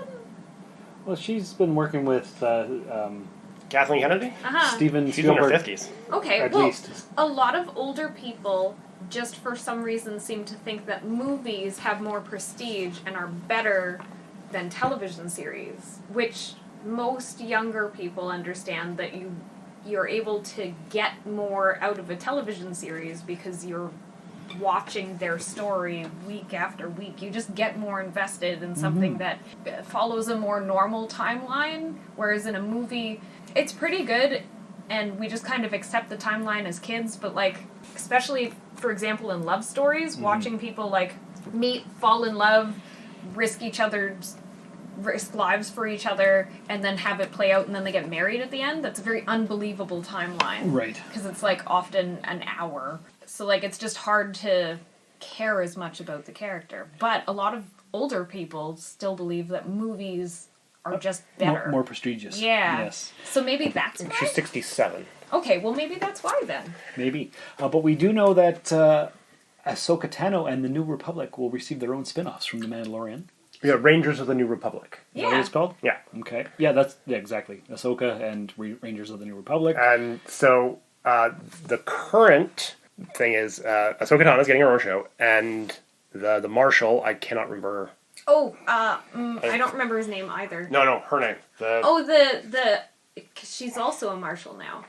Well, she's been working with Kathleen Kennedy? Uh-huh. Steven She's in her Spielberg. 50s. Okay, At well, least. a lot of older people just for some reason seem to think that movies have more prestige and are better than television series, which most younger people understand that you're able to get more out of a television series because you're watching their story week after week. You just get more invested in something that follows a more normal timeline, whereas in a movie, it's pretty good, and we just kind of accept the timeline as kids, but especially, for example, in love stories, watching people meet, fall in love, risk lives for each other, and then have it play out, and then they get married at the end. That's a very unbelievable timeline. Right. Because it's often an hour. So it's just hard to care as much about the character. But a lot of older people still believe that movies are just better. More prestigious. Yeah. Yes. So maybe that's why? She's 67. Okay, well maybe that's why then. Maybe. But we do know that Ahsoka Tano and the New Republic will receive their own spin-offs from The Mandalorian. Yeah, Rangers of the New Republic. Is that what it's called? Yeah. Okay. Yeah, exactly. Ahsoka and Rangers of the New Republic. And so the current thing is Ahsoka Tano is getting her own show, and the Marshal, I cannot remember Oh, I don't remember his name either. No, her name. She's also a marshal now.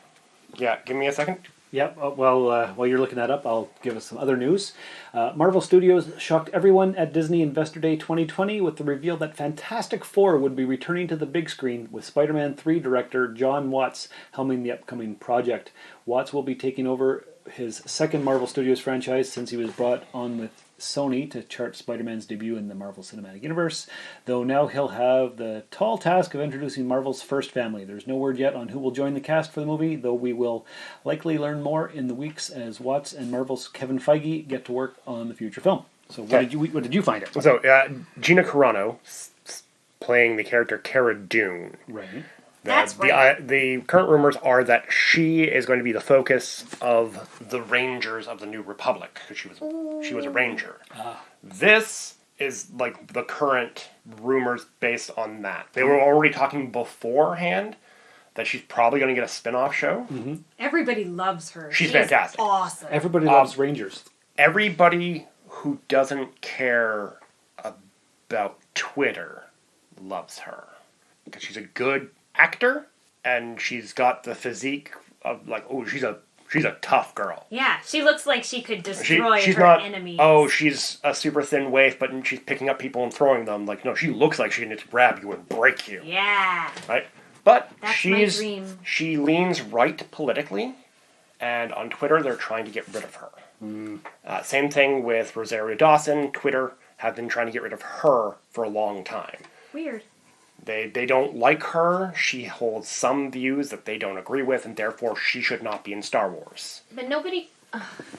Yeah, give me a second. Yep. While you're looking that up, I'll give us some other news. Marvel Studios shocked everyone at Disney Investor Day 2020 with the reveal that Fantastic Four would be returning to the big screen, with Spider-Man 3 director John Watts helming the upcoming project. Watts will be taking over his second Marvel Studios franchise since he was brought on with Sony to chart Spider-Man's debut in the Marvel Cinematic Universe, though now he'll have the tall task of introducing Marvel's first family. There's no word yet on who will join the cast for the movie, though we will likely learn more in the weeks as Watts and Marvel's Kevin Feige get to work on the future film. So what did you find out? So Gina Carano playing the character Cara Dune. Right. That's right. The current rumors are that she is going to be the focus of the Rangers of the New Republic, because she was a Ranger. This is like the current rumors based on that. They were already talking beforehand that she's probably going to get a spin-off show. Mm-hmm. Everybody loves her. She's fantastic. Awesome. Everybody loves Rangers. Everybody who doesn't care about Twitter loves her, because she's a good actor, and she's got the physique of she's a tough girl. Yeah, she looks like she could destroy her enemies. Oh, she's a super thin waif, but she's picking up people and throwing them. No, she looks like she needs to grab you and break you. Yeah. Right? But that's my dream. She leans right politically, and on Twitter they're trying to get rid of her. Same thing with Rosario Dawson. Twitter have been trying to get rid of her for a long time. Weird. They don't like her. She holds some views that they don't agree with, and therefore she should not be in Star Wars. But nobody...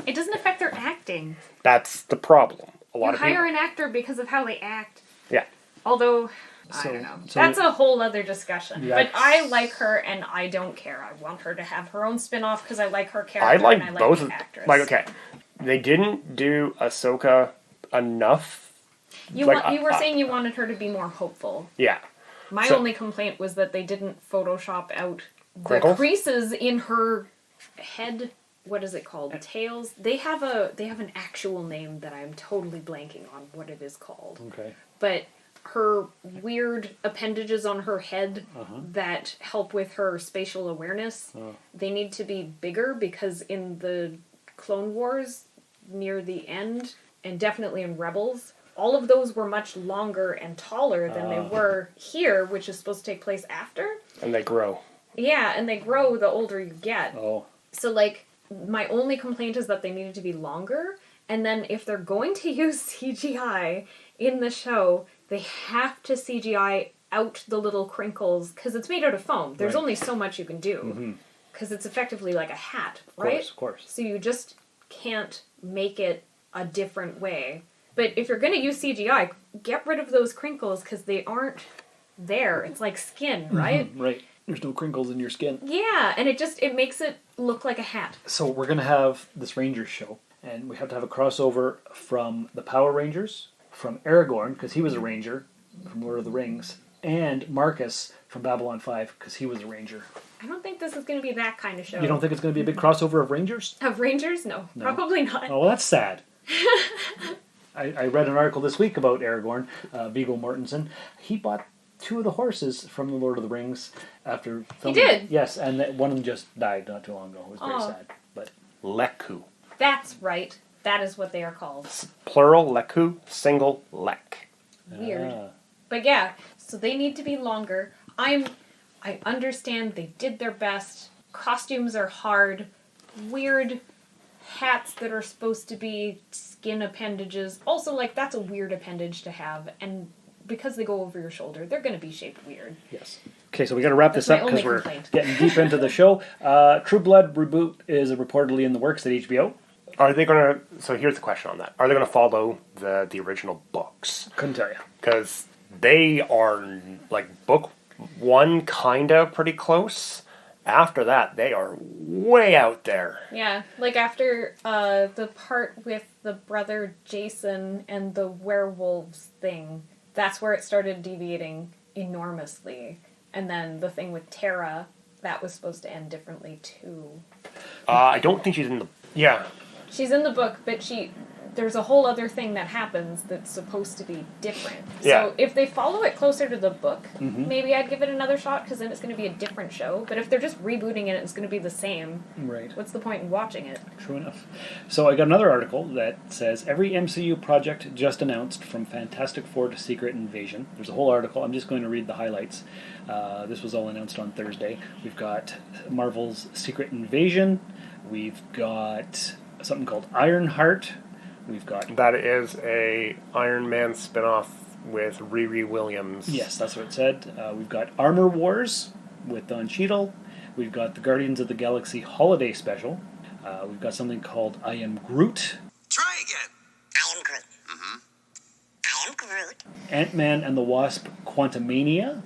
it doesn't affect their acting. That's the problem. You hire an actor because of how they act. Yeah. Although, I don't know. That's a whole other discussion. Yeah. But I like her, and I don't care. I want her to have her own spin-off because I like her character I like and I both like the actress. okay. They didn't do Ahsoka enough. You were saying you wanted her to be more hopeful. Yeah. My only complaint was that they didn't Photoshop out the creases in her head. What is it called? Tails. They have an actual name that I'm totally blanking on what it is called. Okay. But her weird appendages on her head that help with her spatial awareness, they need to be bigger, because in the Clone Wars near the end, and definitely in Rebels, all of those were much longer and taller than they were here, which is supposed to take place after. And they grow. Yeah, and they grow the older you get. Oh. So, my only complaint is that they needed to be longer, and then if they're going to use CGI in the show, they have to CGI out the little crinkles, because it's made out of foam. There's only so much you can do, because it's effectively like a hat, right? Of course. So you just can't make it a different way. But if you're going to use CGI, get rid of those crinkles, because they aren't there. It's like skin, right? Right. There's no crinkles in your skin. Yeah, and it makes it look like a hat. So we're going to have this Rangers show, and we have to have a crossover from the Power Rangers, from Aragorn, because he was a Ranger from Lord of the Rings, and Marcus from Babylon 5, because he was a Ranger. I don't think this is going to be that kind of show. You don't think it's going to be a big crossover of Rangers? Of Rangers? No. Probably not. Oh, well, that's sad. I read an article this week about Aragorn, Viggo Mortensen. He bought 2 of the horses from the Lord of the Rings after filming. He did? Yes, and one of them just died not too long ago. It was very sad. But Leku. That's right. That is what they are called. Plural Leku, single Lek. Weird. But yeah, so they need to be longer. I understand they did their best. Costumes are hard. Weird hats that are supposed to be skin appendages. Also, that's a weird appendage to have, and because they go over your shoulder, they're going to be shaped weird. Yes. Okay, so we got to wrap this up because we're getting deep into the show. True Blood reboot is reportedly in the works at HBO. Are they going to... So here's the question on that. Are they going to follow the original books? Couldn't tell you. Because they are, book 1 kind of pretty close. After that, they are way out there. Yeah, after the part with the brother Jason and the werewolves thing, that's where it started deviating enormously. And then the thing with Tara, that was supposed to end differently too. I don't think she's in the... Yeah. She's in the book, but there's a whole other thing that happens that's supposed to be different. Yeah. So if they follow it closer to the book, Mhm. maybe I'd give it another shot, because then it's going to be a different show. But if they're just rebooting it and it's going to be the same, Right. what's the point in watching it? True enough. So I got another article that says every MCU project just announced, from Fantastic Four to Secret Invasion. There's a whole article. I'm just going to read the highlights. This was all announced on Thursday. We've got Marvel's Secret Invasion. We've got something called Ironheart. We've got... That is a Iron Man spinoff with Riri Williams. Yes, that's what it said. We've got Armor Wars with Don Cheadle. We've got the Guardians of the Galaxy Holiday Special. We've got something called I Am Groot. Try again. I am Groot. I am Groot. Ant-Man and the Wasp Quantumania.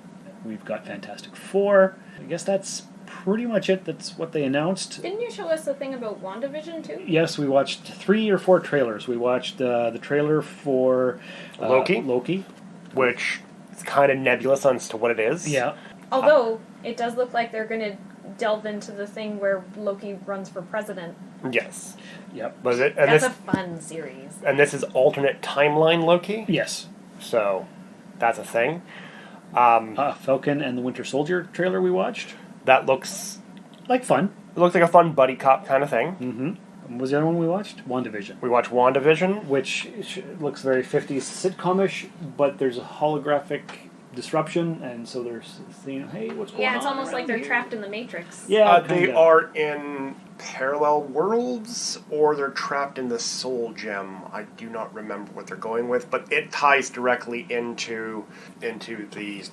We've got Fantastic Four. I guess that's pretty much it. That's what they announced. Didn't you show us the thing about WandaVision, too? Yes, we watched 3 or 4 trailers. We watched the trailer for Loki, which is kind of nebulous as to what it is. Yeah. Although, it does look like they're going to delve into the thing where Loki runs for president. Yes. Yep. Was it? That's a fun series. And this is alternate timeline Loki? Yes. So, that's a thing. Falcon and the Winter Soldier trailer we watched. That looks... like fun. It looks like a fun buddy cop kind of thing. Mm-hmm. What was the other one we watched? WandaVision. We watched WandaVision. Which looks very 50s sitcom-ish, but there's a holographic disruption, and so they're saying, hey, what's going on? Yeah, it's almost like they're here? trapped in the Matrix. Yeah, they are in parallel worlds, or they're trapped in the Soul Gem. I do not remember what they're going with, but it ties directly into the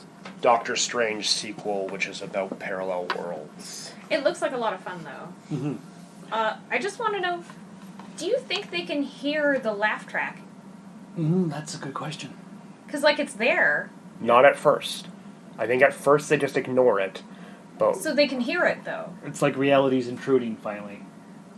Doctor Strange sequel, which is about parallel worlds. It looks like a lot of fun, though. Mm-hmm. I just want to know, do you think they can hear the laugh track? That's a good question. Because, like, it's there. Not at first. I think at first they just ignore it. But So they can hear it, though. It's like reality's intruding, finally.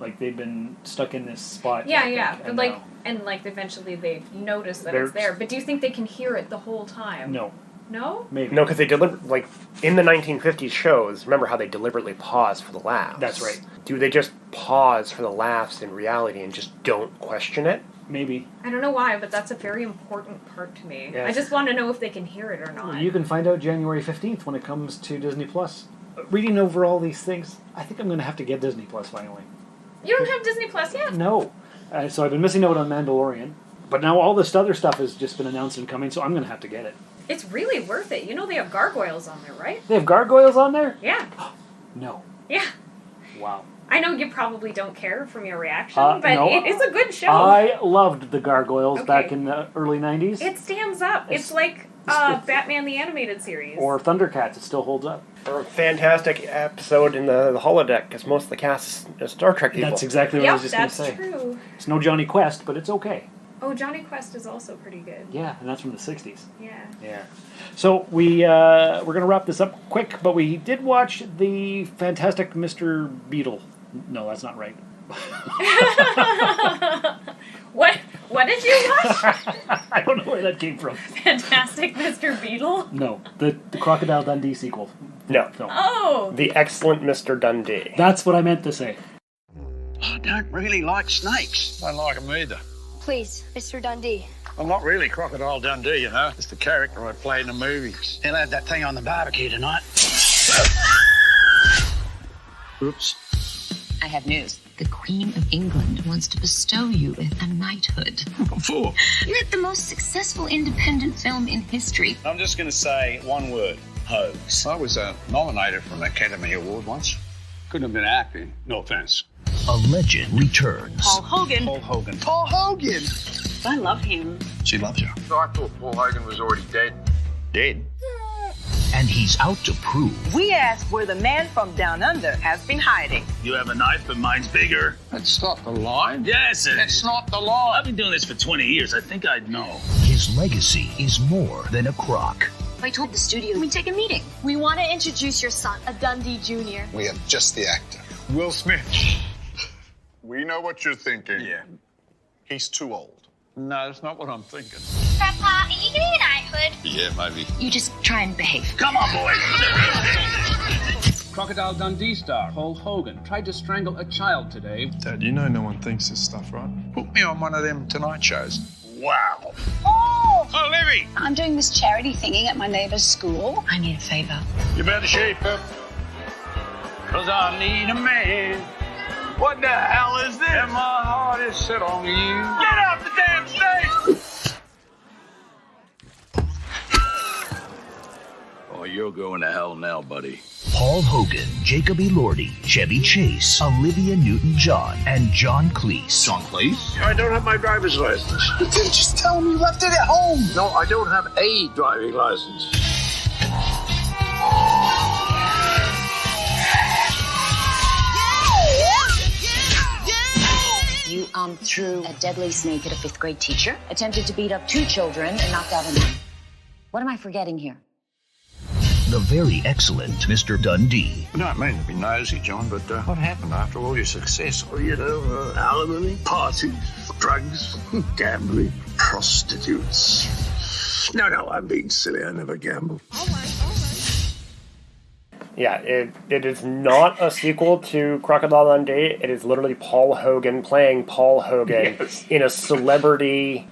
Like, they've been stuck in this spot. Yeah, I think, yeah. But, and like, now- and, like, eventually they notice that They're- it's there. But do you think they can hear it the whole time? No. No? Maybe. No, because they like in the 1950s shows. Remember how they deliberately pause for the laughs? That's right. Do they just pause for the laughs in reality and just don't question it? Maybe. I don't know why, but that's a very important part to me. Yes. I just want to know if they can hear it or not. You can find out January 15th when it comes to Disney+. Reading over all these things, I think I'm going to have to get Disney Plus finally. You don't have Disney Plus yet? No. So I've been missing out on Mandalorian, but now all this other stuff has just been announced and coming, so I'm going to have to get it. It's really worth it. You know they have gargoyles on there, right? They have gargoyles on there? Yeah. No. Yeah. Wow. I know you probably don't care from your reaction, but no, it is a good show. I loved the gargoyles Okay. back in the early 90s. It stands up. It's like Batman the Animated Series. Or Thundercats, it still holds up. Or a fantastic episode in the holodeck, because most of the cast is Star Trek people. That's exactly what I was just going to say. That's true. It's no Johnny Quest, but it's okay. Oh, Johnny Quest is also pretty good. Yeah, and that's from the 60s. Yeah. Yeah. So we're going to wrap this up quick, but we did watch the fantastic Mr. Beetle. No, that's not right. What did you watch? I don't know where that came from. Fantastic Mr. Beetle? No, the Crocodile Dundee sequel. No. Oh! The excellent Mr. Dundee. That's what I meant to say. I don't really like snakes. I don't like them either. Please, Mr. Dundee. I'm not really Crocodile Dundee, you know. It's the character I play in the movies. He'll have that thing on the barbecue tonight. Oops. I have news. The Queen of England wants to bestow you with a knighthood. What for? You're the most successful independent film in history. I'm just going to say one word. Hoax. I was nominated for an Academy Award once. Couldn't have been acting. No offense. A legend returns. Paul Hogan. Paul Hogan. Paul Hogan! I love him. She loves you. So I thought Paul Hogan was already dead. Dead? And he's out to prove. We asked where the man from down under has been hiding. You have a knife, but mine's bigger. That's not the line. Yes, it That's is. not the line. I've been doing this for 20 years. I think I'd know. His legacy is more than a crock. I told the studio we'd take a meeting. We want to introduce your son, a Dundee Jr. We have just the actor. Will Smith. We know what you're thinking. Yeah. He's too old. No, that's not what I'm thinking. Grandpa, are you getting a knighthood? Yeah, maybe. You just try and behave. Come on, boys. Crocodile Dundee star Paul Hogan tried to strangle a child today. Dad, you know no one thinks this stuff, right? Put me on one of them Tonight shows. Wow. Oh! Oh, Libby! I'm doing this charity thingy at my neighbor's school. I need a favor. You better shape up. 'Cause I need a man. What the hell is this? And my heart is set on you. Get off the damn stage! Oh, you're going to hell now, buddy. Paul Hogan, Jacob Elordi, Chevy Chase, Olivia Newton-John, and John Cleese. John Cleese? I don't have my driver's license. You didn't just tell me you left it at home. No, I don't have a driving license. You threw a deadly snake at a 5th grade teacher, attempted to beat up 2 children, and knocked out a man. What am I forgetting here? The very excellent Mr. Dundee. I don't mean to be nosy, John, but what happened after all your success? Well, you know, alimony, parties, drugs, gambling, prostitutes. No, I'm being silly. I never gamble. Yeah, it is not a sequel to Crocodile Dundee. It is literally Paul Hogan playing Paul Hogan in a celebrity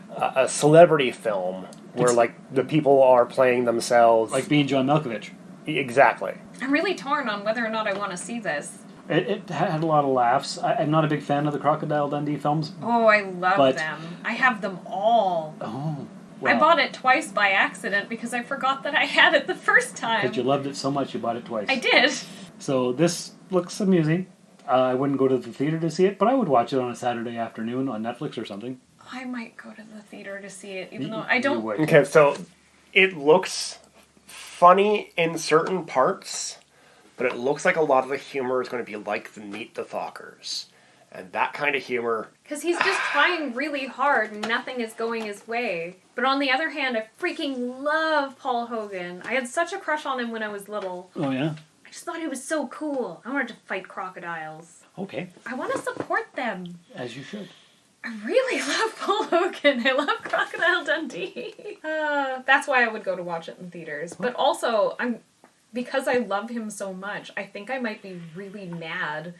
film where like the people are playing themselves, like being John Malkovich. Exactly. I'm really torn on whether or not I want to see this. It had a lot of laughs. I'm not a big fan of the Crocodile Dundee films. Oh, I love them. I have them all. Oh. Well, I bought it twice by accident because I forgot that I had it the first time. Because you loved it so much you bought it twice. I did. So this looks amusing. I wouldn't go to the theater to see it, but I would watch it on a Saturday afternoon on Netflix or something. I might go to the theater to see it, even though I don't... Okay, so it looks funny in certain parts, but it looks like a lot of the humor is going to be like the Meet the Fockers. And that kind of humor... Because he's just trying really hard and nothing is going his way. But on the other hand, I freaking love Paul Hogan. I had such a crush on him when I was little. Oh, yeah? I just thought he was so cool. I wanted to fight crocodiles. Okay. I want to support them. As you should. I really love Paul Hogan. I love Crocodile Dundee. That's why I would go to watch it in theaters. But also, because I love him so much, I think I might be really mad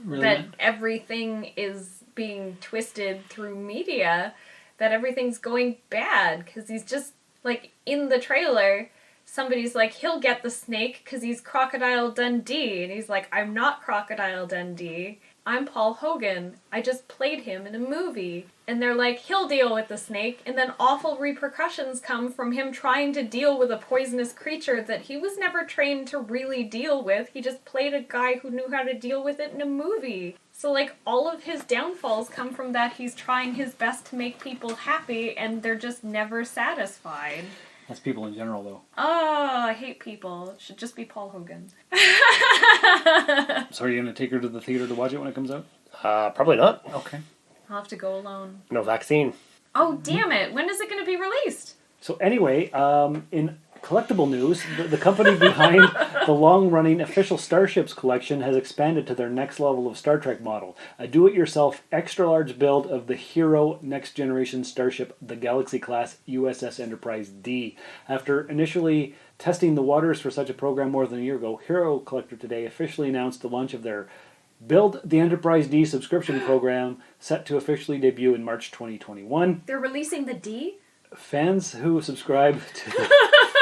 that everything is being twisted through media, that everything's going bad, because he's just, like, in the trailer, somebody's like, he'll get the snake because he's Crocodile Dundee, and he's like, I'm not Crocodile Dundee, I'm Paul Hogan, I just played him in a movie. And they're like, he'll deal with the snake, and then awful repercussions come from him trying to deal with a poisonous creature that he was never trained to really deal with. He just played a guy who knew how to deal with it in a movie. So, like, all of his downfalls come from that he's trying his best to make people happy, and they're just never satisfied. That's people in general, though. Oh, I hate people. It should just be Paul Hogan. So are you going to take her to the theater to watch it when it comes out? Probably not. Okay. I'll have to go alone. No vaccine. Oh, damn it. When is it going to be released? So anyway, in collectible news, the company behind the long-running official Starships collection has expanded to their next level of Star Trek model. A do-it-yourself, extra-large build of the Hero next-generation starship, the Galaxy-class USS Enterprise D. After initially testing the waters for such a program more than a year ago, Hero Collector today officially announced the launch of their Build the Enterprise D subscription program, set to officially debut in March 2021. They're releasing the D? Fans who subscribe to the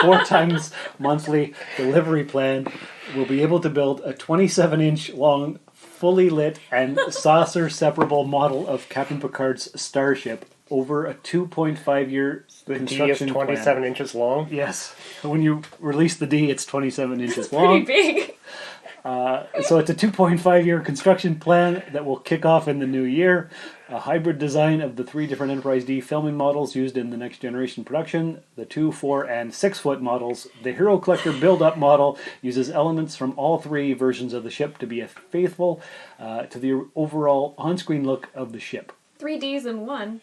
4 times monthly delivery plan will be able to build a 27-inch long, fully lit and saucer-separable model of Captain Picard's starship over a 2.5-year construction plan. The D is 27 inches long? Yes. When you release the D, it's 27 inches long. Pretty big. So it's a 2.5-year construction plan that will kick off in the new year. A hybrid design of the 3 different Enterprise D filming models used in the next generation production. The 2, 4, and 6-foot models. The Hero Collector build-up model uses elements from all 3 versions of the ship to be faithful to the overall on-screen look of the ship. 3 Ds in 1.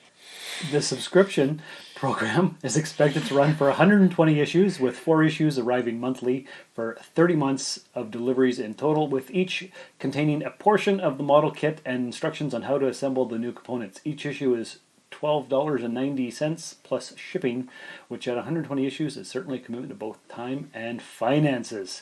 The subscription program is expected to run for 120 issues, with 4 issues arriving monthly for 30 months of deliveries in total, with each containing a portion of the model kit and instructions on how to assemble the new components. Each issue is $12.90 plus shipping, which at 120 issues is certainly a commitment to both time and finances.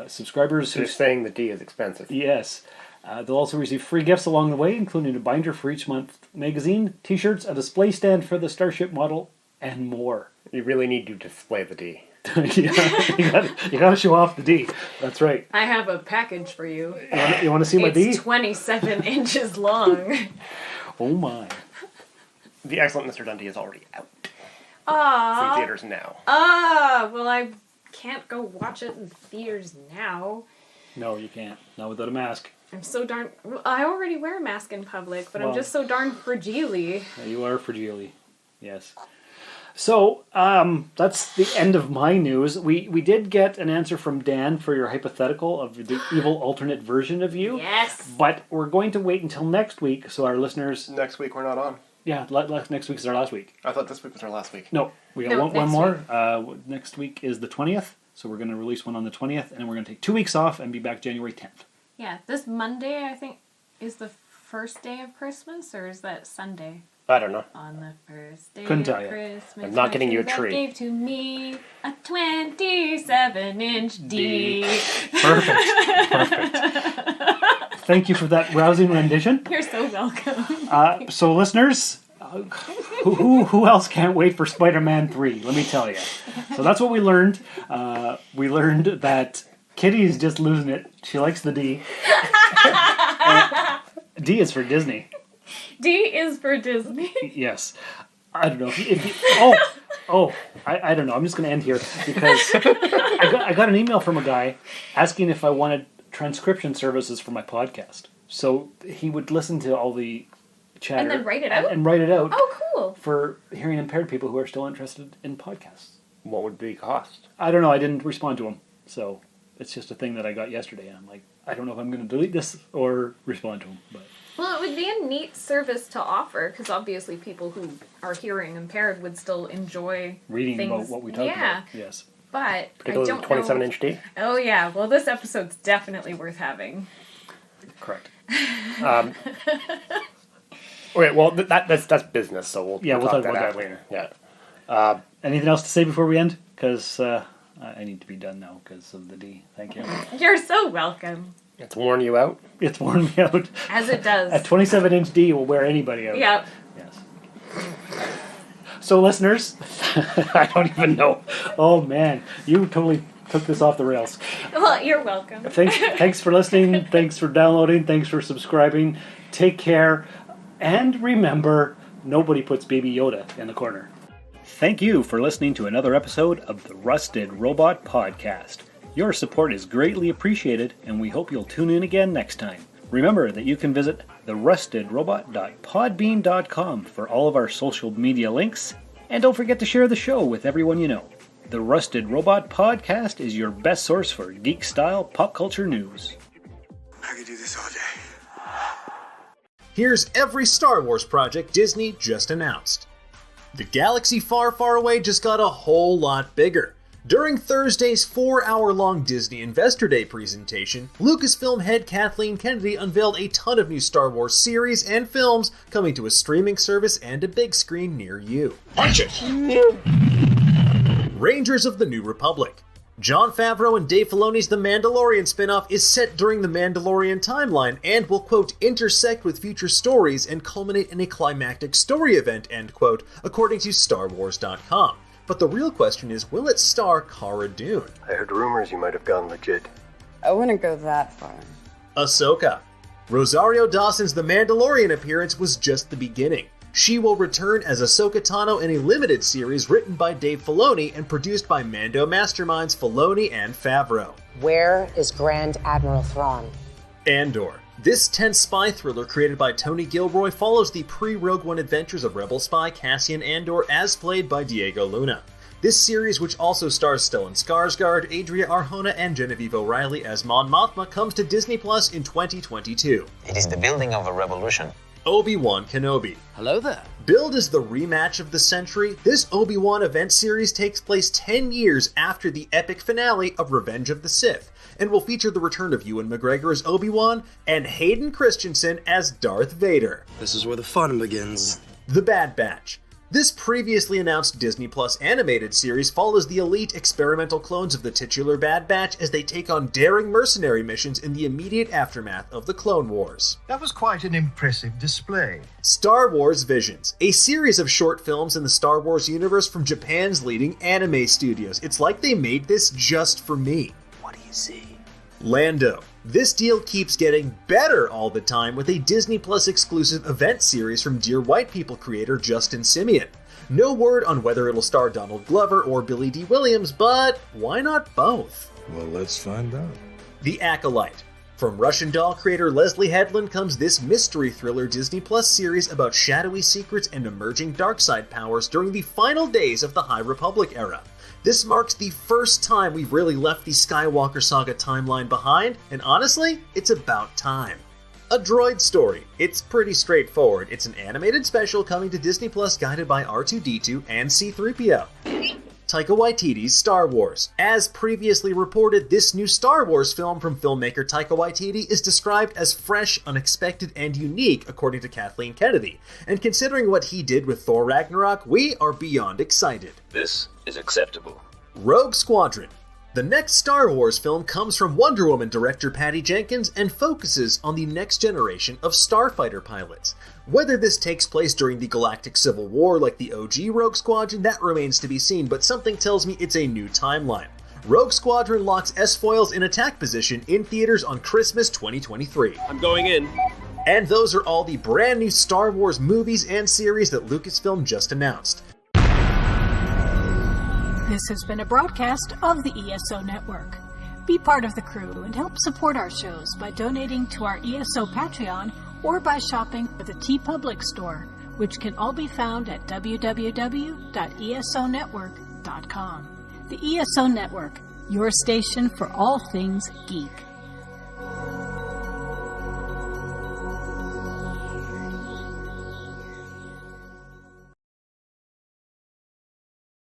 Subscribers... So you're saying the D is expensive. Yes. They'll also receive free gifts along the way, including a binder for each month magazine, t-shirts, a display stand for the Starship model, and more. You really need to display the D. Yeah, you gotta show off the D. That's right. I have a package for you. You want to see my D? It's 27 inches long. Oh my. The Excellent Mr. Dundee is already out. Aww. It's in theaters now. Well, I can't go watch it in theaters now. No, you can't. Not without a mask. I'm so darn... I already wear a mask in public, but I'm just so darn fragile-y. You are fragile. Yes. So, that's the end of my news. We did get an answer from Dan for your hypothetical of the evil alternate version of you. Yes. But we're going to wait until next week so our listeners... Next week we're not on. Yeah, next week is our last week. I thought this week was our last week. No, we got one more. Next week is the 20th, so we're going to release one on the 20th, and then we're going to take 2 weeks off and be back January 10th. Yeah, this Monday, I think, is the first day of Christmas, or is that Sunday? I don't know. On the first day Couldn't of tell you. Christmas, I'm not getting you a my tree. dad gave to me a 27-inch D. Perfect. Thank you for that rousing rendition. You're so welcome. So listeners, who else can't wait for Spider-Man 3? Let me tell you. So that's what we learned. We learned that Kitty is just losing it. She likes the D. D is for Disney. D is for Disney. Yes. I don't know. I don't know. I'm just going to end here because I got an email from a guy asking if I wanted transcription services for my podcast. So he would listen to all the chatter. And then write it out? And write it out. Oh, cool. For hearing impaired people who are still interested in podcasts. What would the cost? I don't know. I didn't respond to him. So it's just a thing that I got yesterday. And I'm like, I don't know if I'm going to delete this or respond to him. But Well, it would be a neat service to offer, because obviously people who are hearing impaired would still enjoy reading things. about what we talked about. Yes. But particularly I don't 27-inch D? Oh, yeah. Well, this episode's definitely worth having. Correct. Okay, well, that's business, so we'll talk that about out. that later. Yeah. Anything else to say before we end? Because I need to be done now because of the D. Thank you. You're so welcome. It's worn you out? It's worn me out. As it does. A 27-inch D will wear anybody out. Yep. Yes. So, listeners, I don't even know. Oh, man. You totally took this off the rails. Well, you're welcome. Thanks for listening. Thanks for downloading. Thanks for subscribing. Take care. And remember, nobody puts Baby Yoda in the corner. Thank you for listening to another episode of the Rusted Robot Podcast. Your support is greatly appreciated, and we hope you'll tune in again next time. Remember that you can visit therustedrobot.podbean.com for all of our social media links, and don't forget to share the show with everyone you know. The Rusted Robot Podcast is your best source for geek-style pop culture news. I could do this all day. Here's every Star Wars project Disney just announced. The galaxy far, far away just got a whole lot bigger. During Thursday's 4-hour-long Disney Investor Day presentation, Lucasfilm head Kathleen Kennedy unveiled a ton of new Star Wars series and films coming to a streaming service and a big screen near you. Punch it! Rangers of the New Republic. Jon Favreau and Dave Filoni's The Mandalorian spin-off is set during the Mandalorian timeline and will, quote, intersect with future stories and culminate in a climactic story event, end quote, according to StarWars.com. But the real question is, will it star Cara Dune? I heard rumors you might have gone legit. I wouldn't go that far. Ahsoka. Rosario Dawson's The Mandalorian appearance was just the beginning. She will return as Ahsoka Tano in a limited series written by Dave Filoni and produced by Mando masterminds Filoni and Favreau. Where is Grand Admiral Thrawn? Andor. This tense spy thriller created by Tony Gilroy follows the pre-Rogue One adventures of Rebel spy Cassian Andor as played by Diego Luna. This series, which also stars Stellan Skarsgård, Adria Arjona, and Genevieve O'Reilly as Mon Mothma, comes to Disney Plus in 2022. It is the building of a revolution. Obi-Wan Kenobi. Hello there. Billed as the rematch of the century, this Obi-Wan event series takes place 10 years after the epic finale of Revenge of the Sith, and will feature the return of Ewan McGregor as Obi-Wan and Hayden Christensen as Darth Vader. This is where the fun begins. The Bad Batch. This previously announced Disney Plus animated series follows the elite experimental clones of the titular Bad Batch as they take on daring mercenary missions in the immediate aftermath of the Clone Wars. That was quite an impressive display. Star Wars Visions, a series of short films in the Star Wars universe from Japan's leading anime studios. It's like they made this just for me. What do you see? Lando. This deal keeps getting better all the time with a Disney Plus exclusive event series from Dear White People creator Justin Simien. No word on whether it'll star Donald Glover or Billy D. Williams, but why not both? Well, let's find out. The Acolyte. From Russian doll creator Leslie Headland comes this mystery thriller Disney Plus series about shadowy secrets and emerging darkside powers during the final days of the High Republic era. This marks the first time we've really left the Skywalker saga timeline behind, and honestly, it's about time. A Droid Story. It's pretty straightforward. It's an animated special coming to Disney Plus guided by R2-D2 and C-3PO. Taika Waititi's Star Wars. As previously reported, this new Star Wars film from filmmaker Taika Waititi is described as fresh, unexpected, and unique, according to Kathleen Kennedy. And considering what he did with Thor Ragnarok, we are beyond excited. This is acceptable. Rogue Squadron. The next Star Wars film comes from Wonder Woman director Patty Jenkins and focuses on the next generation of starfighter pilots. Whether this takes place during the Galactic Civil War like the OG Rogue Squadron, that remains to be seen, but something tells me it's a new timeline. Rogue Squadron locks S-Foils in attack position in theaters on Christmas 2023. I'm going in. And those are all the brand new Star Wars movies and series that Lucasfilm just announced. This has been a broadcast of the ESO Network. Be part of the crew and help support our shows by donating to our ESO Patreon or by shopping at the TeePublic store, which can all be found at www.esonetwork.com. The ESO Network, your station for all things geek.